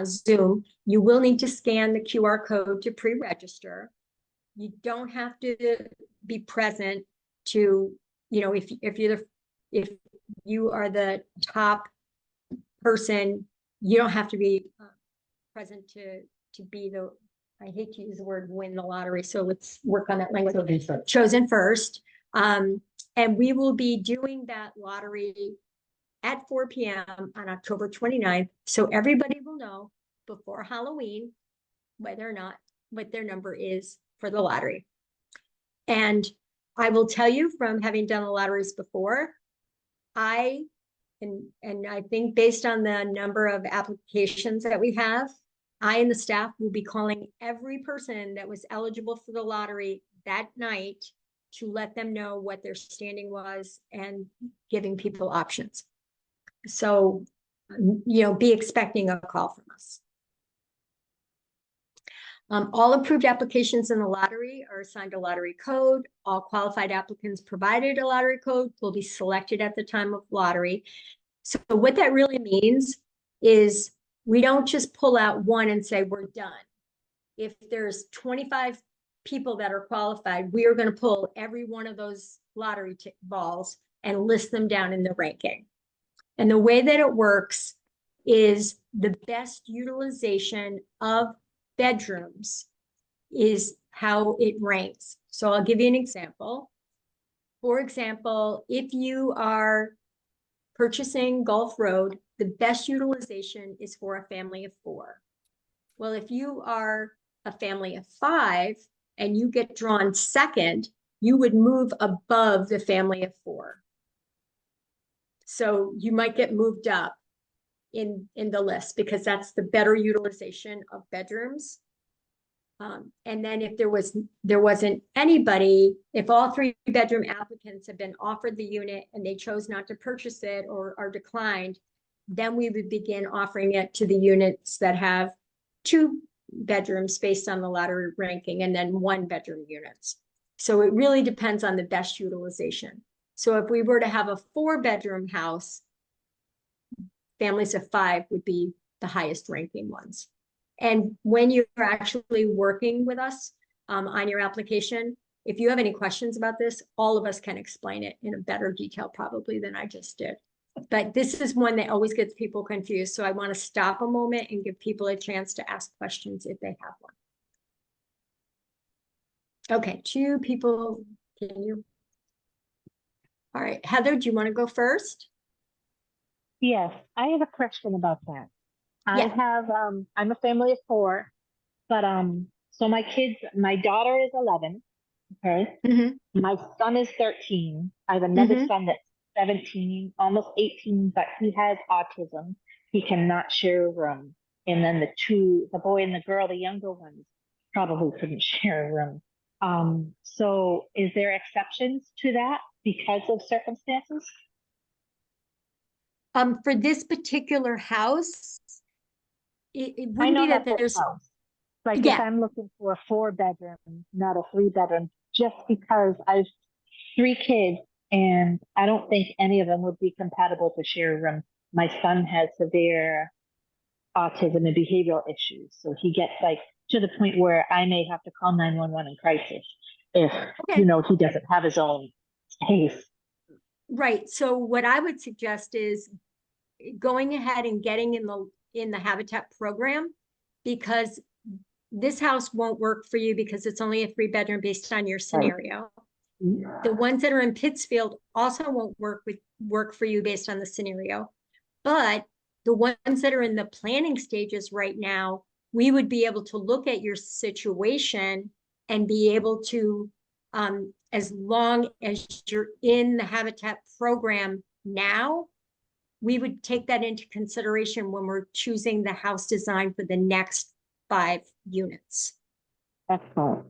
Zoom. You will need to scan the QR code to pre-register. You don't have to be present to, if you are the top person, you don't have to be present to be I hate to use the word win the lottery, so let's work on that language. Chosen first. And we will be doing that lottery at 4 p.m. on October 29th. So everybody will know before Halloween whether or not what their number is for the lottery. And I will tell you, from having done the lotteries before, and I think based on the number of applications that we have, I and the staff will be calling every person that was eligible for the lottery that night to let them know what their standing was and giving people options. So, be expecting a call from us. All approved applications in the lottery are assigned a lottery code. All qualified applicants provided a lottery code will be selected at the time of lottery. So what that really means is we don't just pull out one and say we're done. If there's 25 people that are qualified, we are going to pull every one of those lottery balls and list them down in the ranking. And the way that it works is the best utilization of bedrooms is how it ranks. So I'll give you an example. For example, if you are purchasing Gulf Road, the best utilization is for a family of 4. Well, if you are a family of 5 and you get drawn second, you would move above the family of 4. So you might get moved up in the list because that's the better utilization of bedrooms. And then if there wasn't anybody, if all 3 bedroom applicants have been offered the unit and they chose not to purchase it or are declined, then we would begin offering it to the units that have 2 bedrooms based on the lottery ranking, and then 1 bedroom units. So it really depends on the best utilization. So if we were to have a 4 bedroom house, families of 5 would be the highest ranking ones. And when you're actually working with us on your application, if you have any questions about this, all of us can explain it in a better detail probably than I just did. But this is one that always gets people confused. So I want to stop a moment and give people a chance to ask questions if they have one. Okay, 2 people, can you? All right, Heather, do you want to go first? Yes, I have a question about that. Yeah. I have, I'm a family of 4, but, so my daughter is 11, okay? Mm-hmm. My son is 13. I have another Mhm. son that's 17, almost 18, but he has autism. He cannot share a room. And then the boy and the girl, the younger ones, probably couldn't share a room. So is there exceptions to that because of circumstances? For this particular house, it I wouldn't know be that not this there's, house. Like if Yeah. I'm looking for a 4-bedroom, not a 3-bedroom, just because I've 3 kids and I don't think any of them would be compatible to share a room. My son has severe autism and behavioral issues. So he gets like to the point where I may have to call 911 in crisis if, Okay. he doesn't have his own space. Right. So what I would suggest is going ahead and getting in the Habitat program, because this house won't work for you because it's only a 3-bedroom based on your scenario. The ones that are in Pittsfield also won't work for you based on the scenario. But the ones that are in the planning stages right now, we would be able to look at your situation and be able to, as long as you're in the Habitat program now, we would take that into consideration when we're choosing the house design for the next 5 units. Excellent.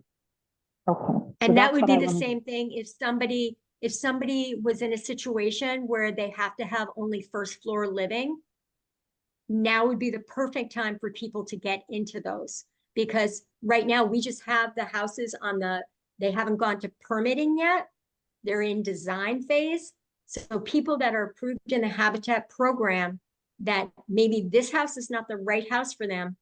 Okay. And that would be the same thing if somebody was in a situation where they have to have only first floor living. Now would be the perfect time for people to get into those, because right now we just have the houses they haven't gone to permitting yet. They're in design phase. So people that are approved in the Habitat program, that maybe this house is not the right house for them,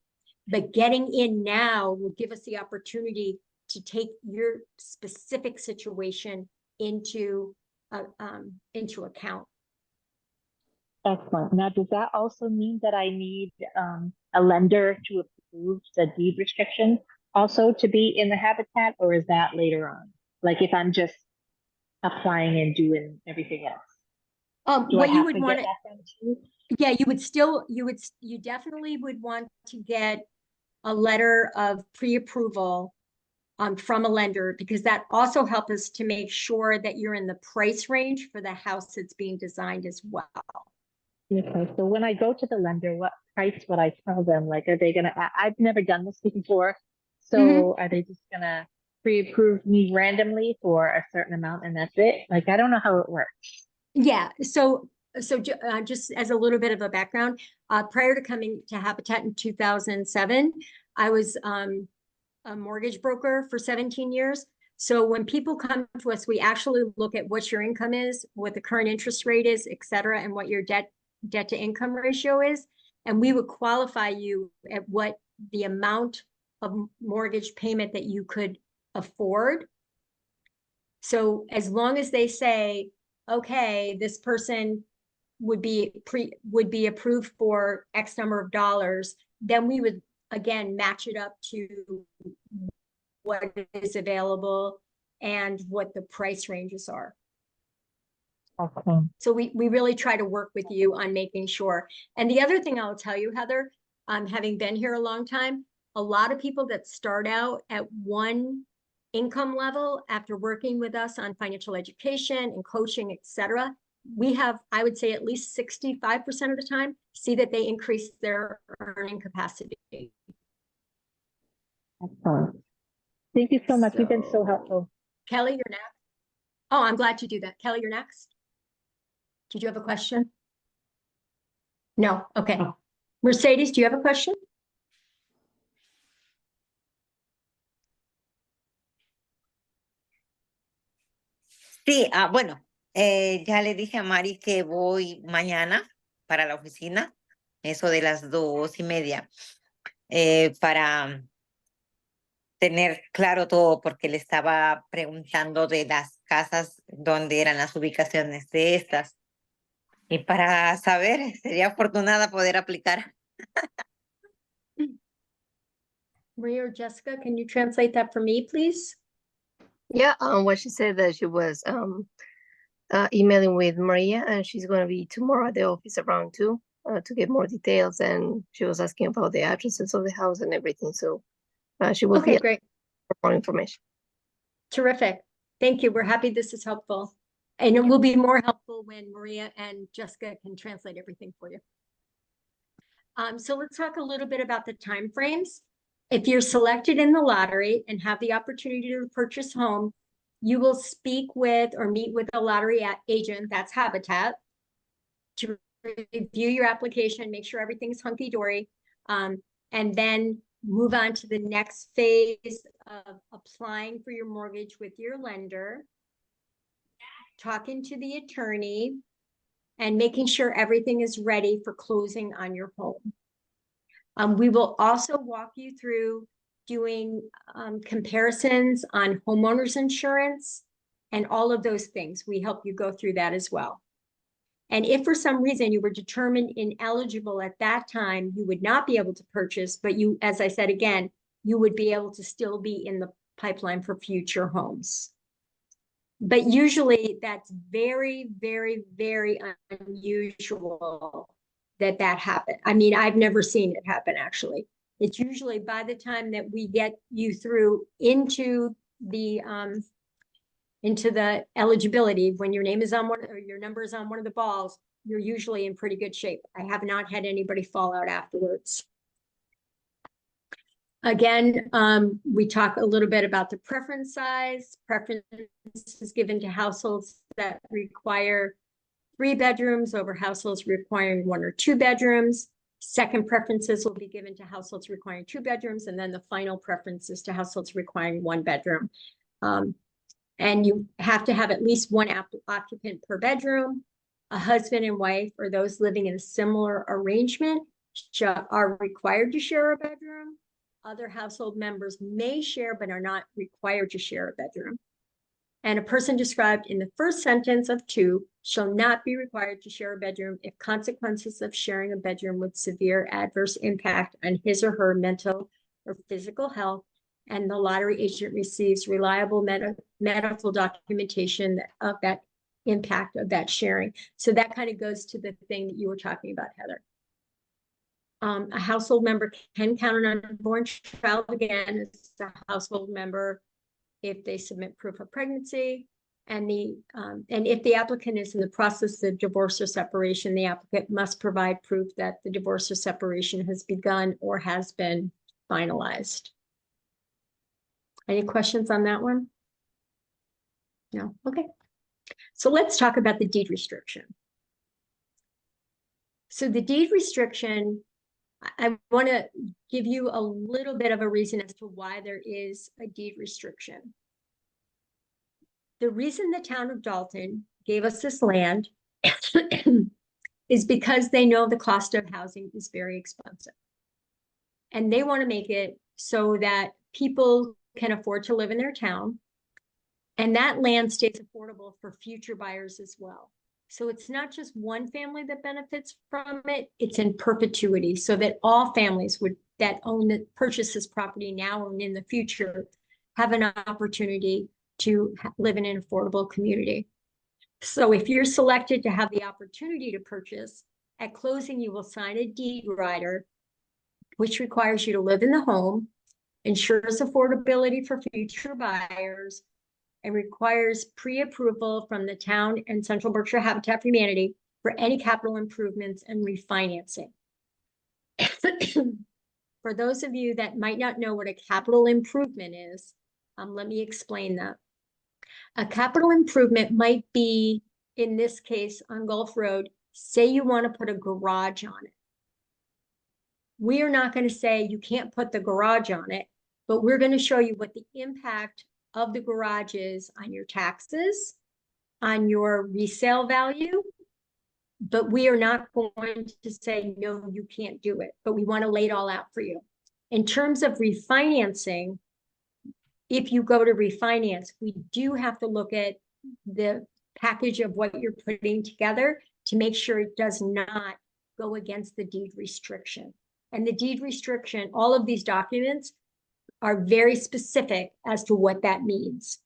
but getting in now will give us the opportunity to take your specific situation into account. Excellent. Now, does that also mean that I need a lender to approve the deed restriction also to be in the Habitat, or is that later on? Like if I'm just applying and doing everything else? Do I What you have would to want get that done too? yeah, you definitely would want to get a letter of pre-approval from a lender, because that also helps us to make sure that you're in the price range for the house that's being designed as well. Okay, so when I go to the lender, what price would I tell them? Like, are they gonna, I've never done this before. So are they just gonna pre-approve me randomly for a certain amount and that's it? Like, I don't know how it works. Yeah, so just as a little bit of a background, prior to coming to Habitat in 2007, I was a mortgage broker for 17 years. So when people come to us, we actually look at what your income is, what the current interest rate is, et cetera, and what your debt to income ratio is. And we would qualify you at what the amount of mortgage payment that you could afford. So as long as they say, okay, this person would be approved for X number of dollars, then we would again match it up to what is available and what the price ranges are. Okay. So we really try to work with you on making sure. And the other thing I'll tell you, Heather, having been here a long time, a lot of people that start out at one income level after working with us on financial education and coaching, et cetera, we have, I would say at least 65% of the time, see that they increase their earning capacity. Excellent. Thank you so much. You've been so helpful. Kelly, you're next. Oh, I'm glad to do that. Kelly, you're next. Did you have a question? No, okay. Mercedes, do you have a question? Sí, bueno, ya le dije a Mari que voy mañana para la oficina, eso de las 2:30, para tener claro todo, porque le estaba preguntando de las casas, dónde eran las ubicaciones de estas. Y para saber, sería afortunada poder aplicar. Maria or Jessica, can you translate that for me, please? Yeah, what she said that she was emailing with Maria, and she's going to be tomorrow at the office around 2 to get more details, and she was asking about the addresses of the house and everything, so she will Okay, be great. for more information. Terrific. Thank you. We're happy this is helpful. And it will be more helpful when Maria and Jessica can translate everything for you. So let's talk a little bit about the timeframes. If you're selected in the lottery and have the opportunity to purchase home, you will speak with or meet with a lottery agent, that's Habitat, to review your application, make sure everything's hunky-dory. And then move on to the next phase of applying for your mortgage with your lender, talking to the attorney, and making sure everything is ready for closing on your home. We will also walk you through doing comparisons on homeowners insurance and all of those things. We help you go through that as well. And if for some reason you were determined ineligible at that time, you would not be able to purchase, but you, as I said again, you would be able to still be in the pipeline for future homes. But usually that's very, very, very unusual that happen. I mean, I've never seen it happen, actually. It's usually by the time that we get you through into the eligibility, when your name is on one or your number is on one of the balls, you're usually in pretty good shape. I have not had anybody fall out afterwards. Again, we talk a little bit about the preference size. Preference is given to households that require 3 bedrooms over households requiring 1 or 2 bedrooms. Second preferences will be given to households requiring 2 bedrooms, and then the final preferences to households requiring 1 bedroom. And you have to have at least 1 occupant per bedroom. A husband and wife or those living in a similar arrangement are required to share a bedroom. Other household members may share but are not required to share a bedroom. And a person described in the first sentence of 2 shall not be required to share a bedroom if consequences of sharing a bedroom with severe adverse impact on his or her mental or physical health, and the lottery agent receives reliable medical documentation of that impact of that sharing. So that kind of goes to the thing that you were talking about, Heather. A household member can count on an unborn child again as a household member if they submit proof of pregnancy, and if the applicant is in the process of divorce or separation, the applicant must provide proof that the divorce or separation has begun or has been finalized. Any questions on that one? No? Okay. So let's talk about the deed restriction. So the deed restriction, I want to give you a little bit of a reason as to why there is a deed restriction. The reason the town of Dalton gave us this land is because they know the cost of housing is very expensive. And they want to make it so that people can afford to live in their town. And that land stays affordable for future buyers as well. So it's not just one family that benefits from it, it's in perpetuity, so that all families that purchase this property now and in the future have an opportunity to live in an affordable community. So if you're selected to have the opportunity to purchase, at closing you will sign a deed rider, which requires you to live in the home, ensures affordability for future buyers, and requires pre-approval from the town and Central Berkshire Habitat for Humanity for any capital improvements and refinancing. For those of you that might not know what a capital improvement is, let me explain that. A capital improvement might be, in this case, on Gulf Road, say you want to put a garage on it. We are not going to say you can't put the garage on it, but we're going to show you what the impact of the garage is on your taxes, on your resale value, but we are not going to say, no, you can't do it, but we want to lay it all out for you. In terms of refinancing, if you go to refinance, we do have to look at the package of what you're putting together to make sure it does not go against the deed restriction. And the deed restriction, all of these documents are very specific as to what that means.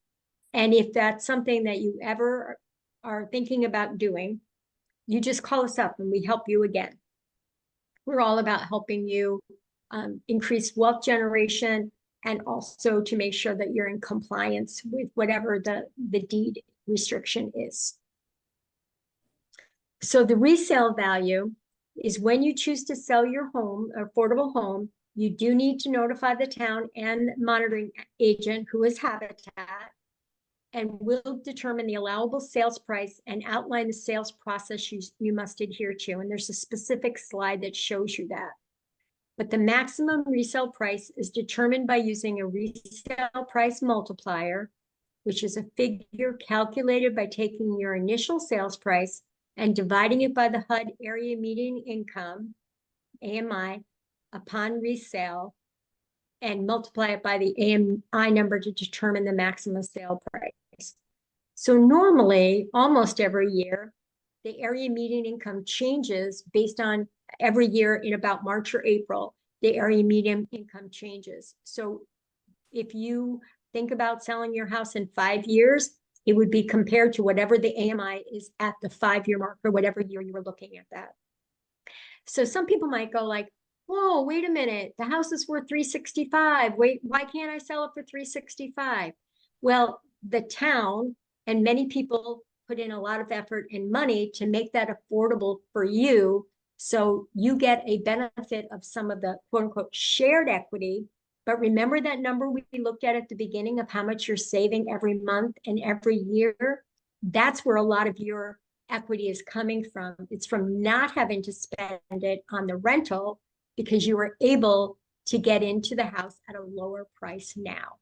And if that's something that you ever are thinking about doing, you just call us up and we help you again. We're all about helping you increase wealth generation and also to make sure that you're in compliance with whatever the deed restriction is. So the resale value is when you choose to sell your home, affordable home, you do need to notify the town and monitoring agent, who is Habitat, and will determine the allowable sales price and outline the sales process you must adhere to. And there's a specific slide that shows you that. but the maximum resale price is determined by using a resale price multiplier, which is a figure calculated by taking your initial sales price and dividing it by the HUD area median income, AMI, upon resale, and multiply it by the AMI number to determine the maximum sale price. So normally, almost every year, the area median income changes based on every year in about March or April, the area median income changes. So if you think about selling your house in 5 years, it would be compared to whatever the AMI is at the 5-year mark or whatever year you were looking at that. So some people might go like, whoa, wait a minute, the house is worth $365. Wait, why can't I sell it for $365? Well, the town and many people put in a lot of effort and money to make that affordable for you. So you get a benefit of some of the quote unquote shared equity. But remember that number we looked at the beginning of how much you're saving every month and every year? That's where a lot of your equity is coming from. It's from not having to spend it on the rental because you were able to get into the house at a lower price now.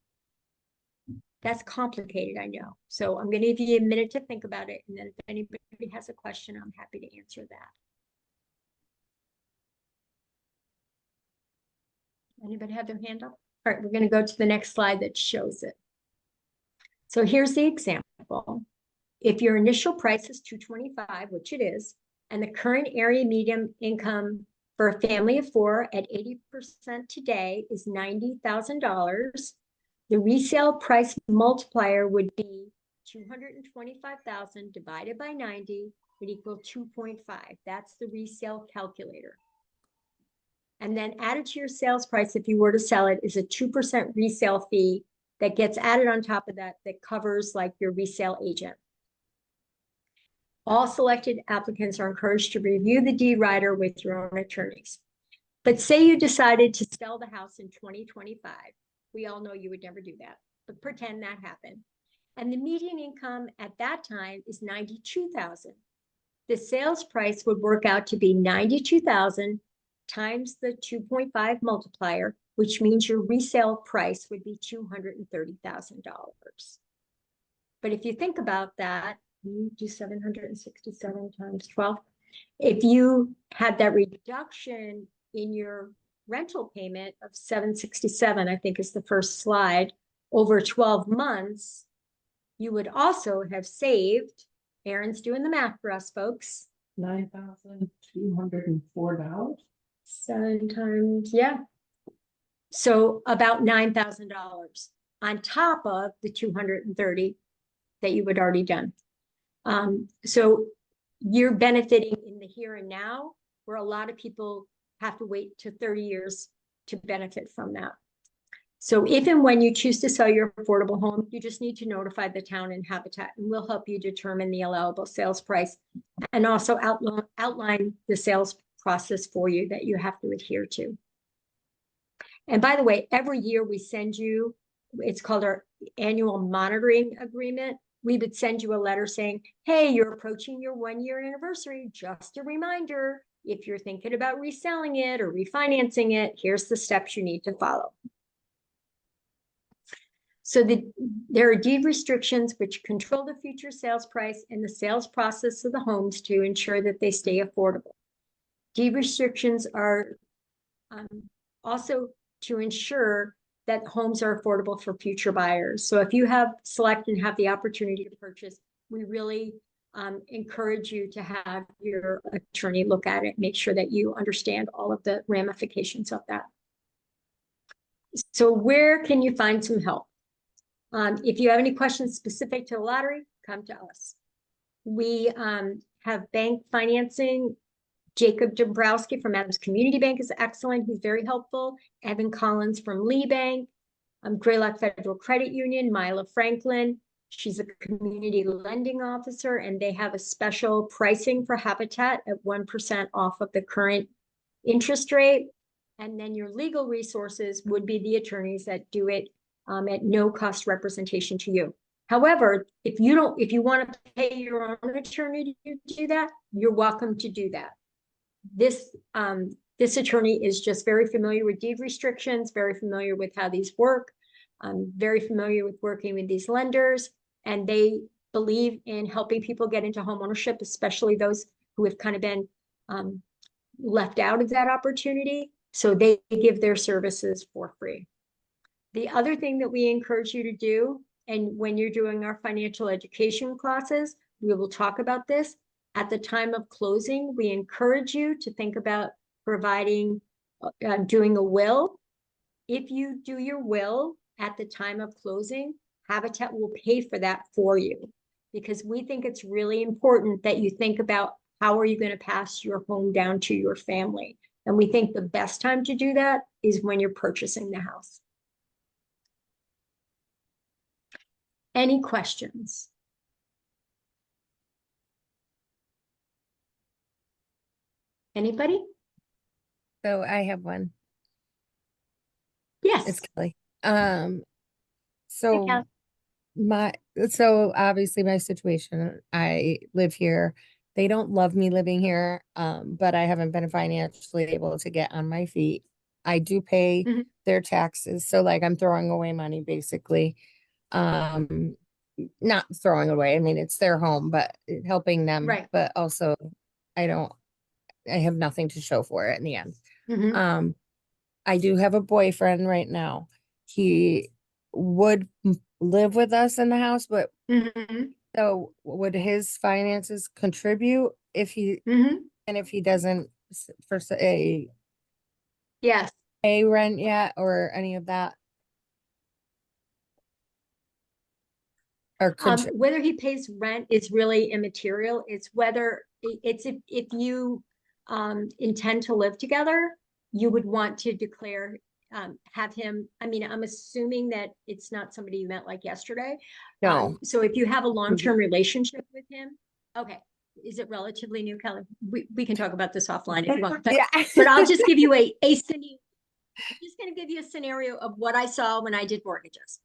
That's complicated, I know. So I'm going to give you a minute to think about it. And then if anybody has a question, I'm happy to answer that. Anybody have their hand up? All right, we're going to go to the next slide that shows it. So here's the example. If your initial price is $225, which it is, and the current area median income for a family of 4 at 80% today is $90,000, the resale price multiplier would be 225,000 divided by 90 would equal 2.5. That's the resale calculator. And then added to your sales price, if you were to sell it, is a 2% resale fee that gets added on top of that, that covers like your resale agent. All selected applicants are encouraged to review the deed rider with your own attorneys. But say you decided to sell the house in 2025. We all know you would never do that, but pretend that happened. And the median income at that time is $92,000. The sales price would work out to be $92,000 times the 2.5 multiplier, which means your resale price would be $230,000. But if you think about that, you do 767 times 12. If you had that reduction in your rental payment of 767, I think is the first slide, over 12 months, you would also have saved, Aaron's doing the math for us folks, $9,204. 7 times, yeah. So about $9,000 on top of the 230 that you had already done. So you're benefiting in the here and now, where a lot of people have to wait to 30 years to benefit from that. So if and when you choose to sell your affordable home, you just need to notify the town and Habitat, and we'll help you determine the allowable sales price and also outline the sales process for you that you have to adhere to. And by the way, every year we send you, it's called our annual monitoring agreement. We would send you a letter saying, hey, you're approaching your 1-year anniversary. Just a reminder, if you're thinking about reselling it or refinancing it, here's the steps you need to follow. So there are deed restrictions which control the future sales price and the sales process of the homes to ensure that they stay affordable. Deed restrictions are also to ensure that homes are affordable for future buyers. So if you select and have the opportunity to purchase, we really encourage you to have your attorney look at it, make sure that you understand all of the ramifications of that. So where can you find some help? If you have any questions specific to the lottery, come to us. We have bank financing. Jacob Dombrowski from Adams Community Bank is excellent. He's very helpful. Evan Collins from Lee Bank. Greylock Federal Credit Union, Mila Franklin. She's a community lending officer, and they have a special pricing for Habitat at 1% off of the current interest rate. And then your legal resources would be the attorneys that do it at no cost representation to you. However, if you want to pay your own attorney to do that, you're welcome to do that. This This attorney is just very familiar with deed restrictions, very familiar with how these work, very familiar with working with these lenders, and they believe in helping people get into homeownership, especially those who have kind of been left out of that opportunity. So they give their services for free. The other thing that we encourage you to do, and when you're doing our financial education classes, we will talk about this. At the time of closing, we encourage you to think about providing, doing a will. If you do your will at the time of closing, Habitat will pay for that for you, because we think it's really important that you think about how are you going to pass your home down to your family. And we think the best time to do that is when you're purchasing the house. Any questions? Anybody? So I have one. Yes. It's Kelly. Hey, So Cal. so obviously my situation, I live here. They don't love me living here, but I haven't been financially able to get on my feet. I do pay Mhm. their taxes, so like I'm throwing away money basically. Not throwing away, I mean, it's their home, but helping them, Right. but also I have nothing to show for it in the end. Mhm. I do have a boyfriend right now. He would live with us in the house, but Mhm. so would his finances contribute if he, Mhm. and if he doesn't for say Yes. pay rent yet or any of that? Or Whether he pays rent is really immaterial. It's whether it's if you intend to live together, you would want to declare, have him. I mean, I'm assuming that it's not somebody you met like yesterday. No. So if you have a long-term relationship with him, okay. Is it relatively new, Kelly? We can talk about this offline if you want, but, Yeah. but I'll just give you a scenario. I'm just going to give you a scenario of what I saw when I did mortgages.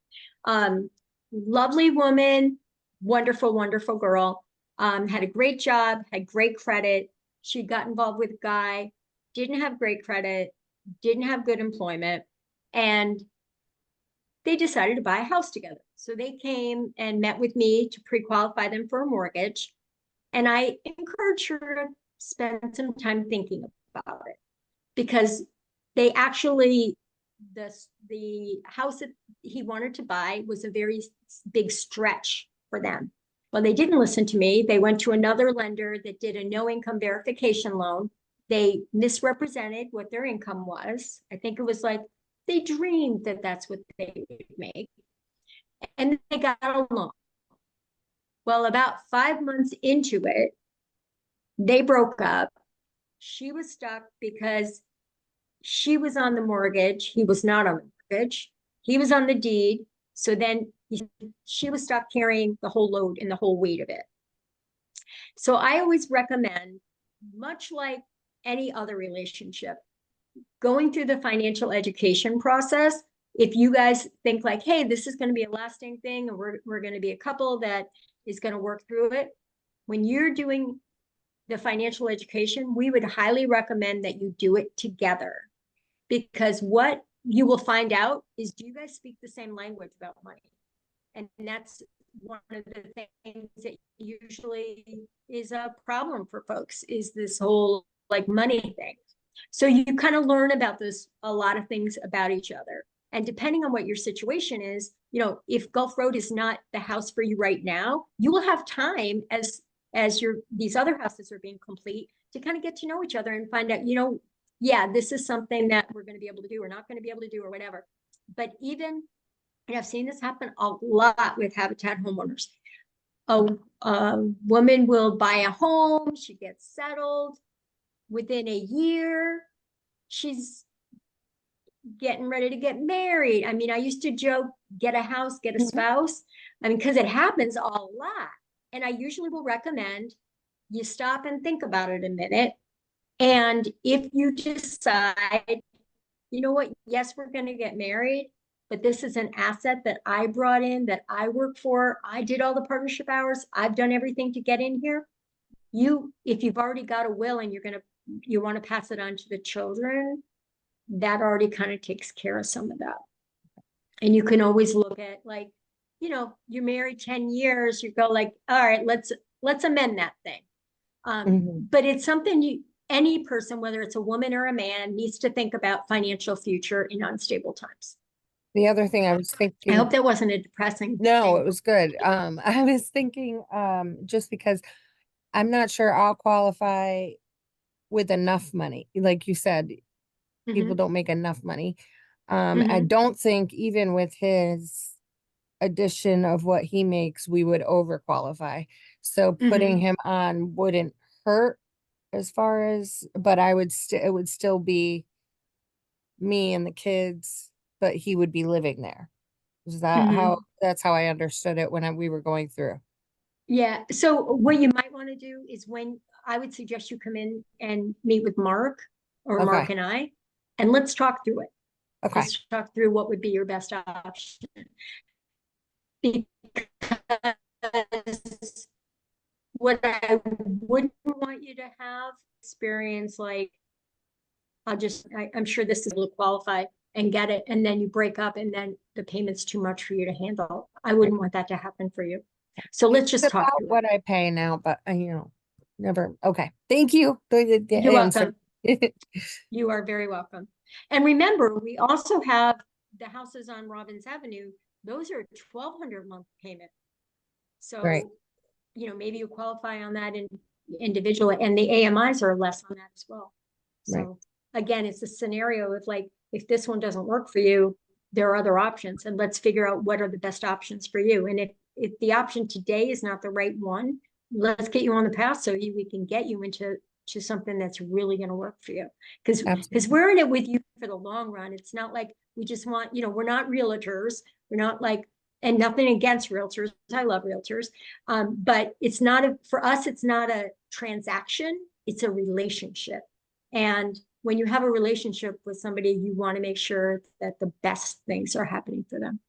Lovely woman, wonderful, wonderful girl, had a great job, had great credit. She got involved with a guy, didn't have great credit, didn't have good employment, and they decided to buy a house together. So they came and met with me to pre-qualify them for a mortgage. And I encouraged her to spend some time thinking about it, because they actually, the house that he wanted to buy was a very big stretch for them. Well, they didn't listen to me. They went to another lender that did a no income verification loan. They misrepresented what their income was. I think it was like they dreamed that that's what they would make. And they got a loan. Well, about 5 months into it, they broke up. She was stuck because she was on the mortgage. He was not on the mortgage. He was on the deed. So then she was stuck carrying the whole load and the whole weight of it. So I always recommend, much like any other relationship, going through the financial education process. If you guys think like, hey, this is going to be a lasting thing, and we're going to be a couple that is going to work through it. When you're doing the financial education, we would highly recommend that you do it together. Because what you will find out is, do you guys speak the same language about money? And that's one of the things that usually is a problem for folks, is this whole like money thing. So you kind of learn about this, a lot of things about each other. And depending on what your situation is, if Gulf Road is not the house for you right now, you will have time as these other houses are being complete to kind of get to know each other and find out, yeah, this is something that we're going to be able to do or not going to be able to do or whatever. But even, and I've seen this happen a lot with Habitat homeowners. A woman will buy a home, she gets settled. Within a year, she's getting ready to get married. I mean, I used to joke, get a house, get a spouse. I mean, because it happens a lot. And I usually will recommend you stop and think about it a minute. And if you decide, you know what, yes, we're going to get married, but this is an asset that I brought in, that I work for. I did all the partnership hours. I've done everything to get in here. If you've already got a will and you're going to you want to pass it on to the children, that already kind of takes care of some of that. And you can always look at, like, you know, you're married 10 years, you go like, all right, let's amend that thing. But it's something any person, whether it's a woman or a man, needs to think about financial future in unstable times. The other thing I was thinking. I hope that wasn't a depressing No, thing. it was good. I was thinking, just because I'm not sure I'll qualify with enough money. Like you said, people Mhm. don't make enough money. I Mhm. don't think even with his addition of what he makes, we would overqualify. So putting him on wouldn't hurt as far as, but it would still be me and the kids, but he would be living there. Is that that's how I understood it when we were going through. Yeah, so what you might want to do is, when I would suggest you come in and meet with Mark or Okay. Mark and I, and let's talk through it. Okay. Let's talk through what would be your best option. Because what I wouldn't want you to have experience, like, I'm sure this is able to qualify and get it, and then you break up and then the payment's too much for you to handle. I wouldn't want that to happen for you. So let's just It's talk about through what I pay now, but never. Okay. Thank you. The You're answer. welcome. You are very welcome. And remember, we also have the houses on Robbins Avenue. Those are $1,200 month payment. So, Right. Maybe you qualify on that individually, and the AMIs are less on that as well. So Right. again, it's a scenario of, like, if this one doesn't work for you, there are other options, and let's figure out what are the best options for you. And if the option today is not the right one, let's get you on the path so we can get you into something that's really going to work for you. Because we're in it with you for the long run. It's not like we just want, we're not realtors. We're not like, and nothing against realtors. I love realtors. But for us, it's not a transaction. It's a relationship. And when you have a relationship with somebody, you want to make sure that the best things are happening for them.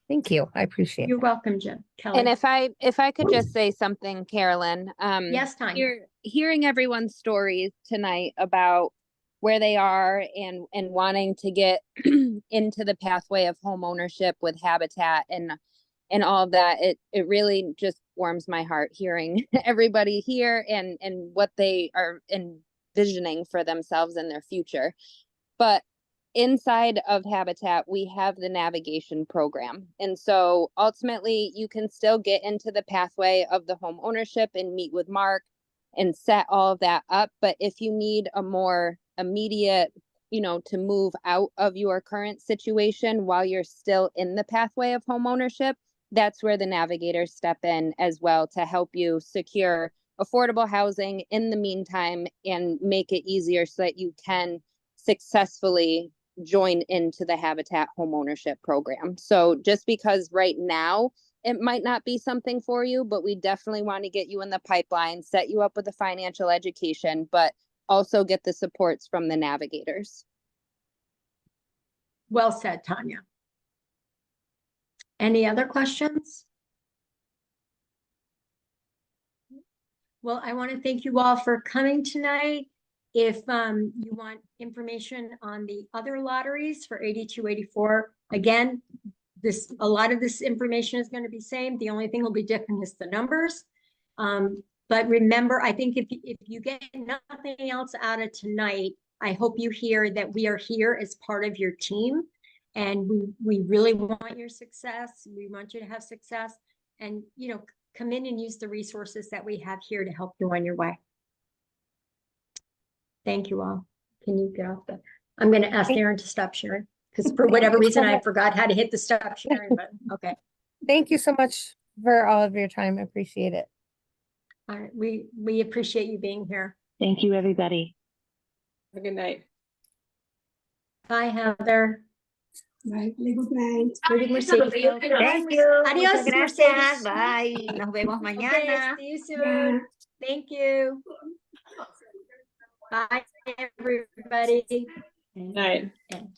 Thank you. I appreciate You're it. welcome, Jen. Kelly. And if I could just say something, Carolyn, Yes, Tanya. hearing everyone's stories tonight about where they are and wanting to get into the pathway of home ownership with Habitat and all of that, it really just warms my heart hearing everybody here and what they are envisioning for themselves and their future. But inside of Habitat, we have the navigation program. And so ultimately you can still get into the pathway of the home ownership and meet with Mark and set all of that up. But if you need a more immediate, to move out of your current situation while you're still in the pathway of home ownership, that's where the navigators step in as well to help you secure affordable housing in the meantime and make it easier so that you can successfully join into the Habitat homeownership program. So just because right now it might not be something for you, but we definitely want to get you in the pipeline, set you up with a financial education, but also get the supports from the navigators. Well said, Tanya. Any other questions? Well, I want to thank you all for coming tonight. If you want information on the other lotteries for 82, 84, again, a lot of this information is going to be same. The only thing will be different is the numbers. But remember, I think if you get nothing else out of tonight, I hope you hear that we are here as part of your team, and we really want your success. We want you to have success, and come in and use the resources that we have here to help you on your way. Thank you all. Can you get off I'm going to ask Aaron to stop sharing, because for whatever reason, I forgot how to hit the stop sharing button. Okay. Thank you so much for all of your time. I appreciate it. All right. We appreciate you being here. Thank you, everybody. Have a good night. Bye, Heather. Bye. Good night. Good Mercedes. Thank you. Adios, Muchas gracias. Mercedes. Bye. Nos vemos Okay, mañana. see you soon. Thank you. Bye, everybody. Night. And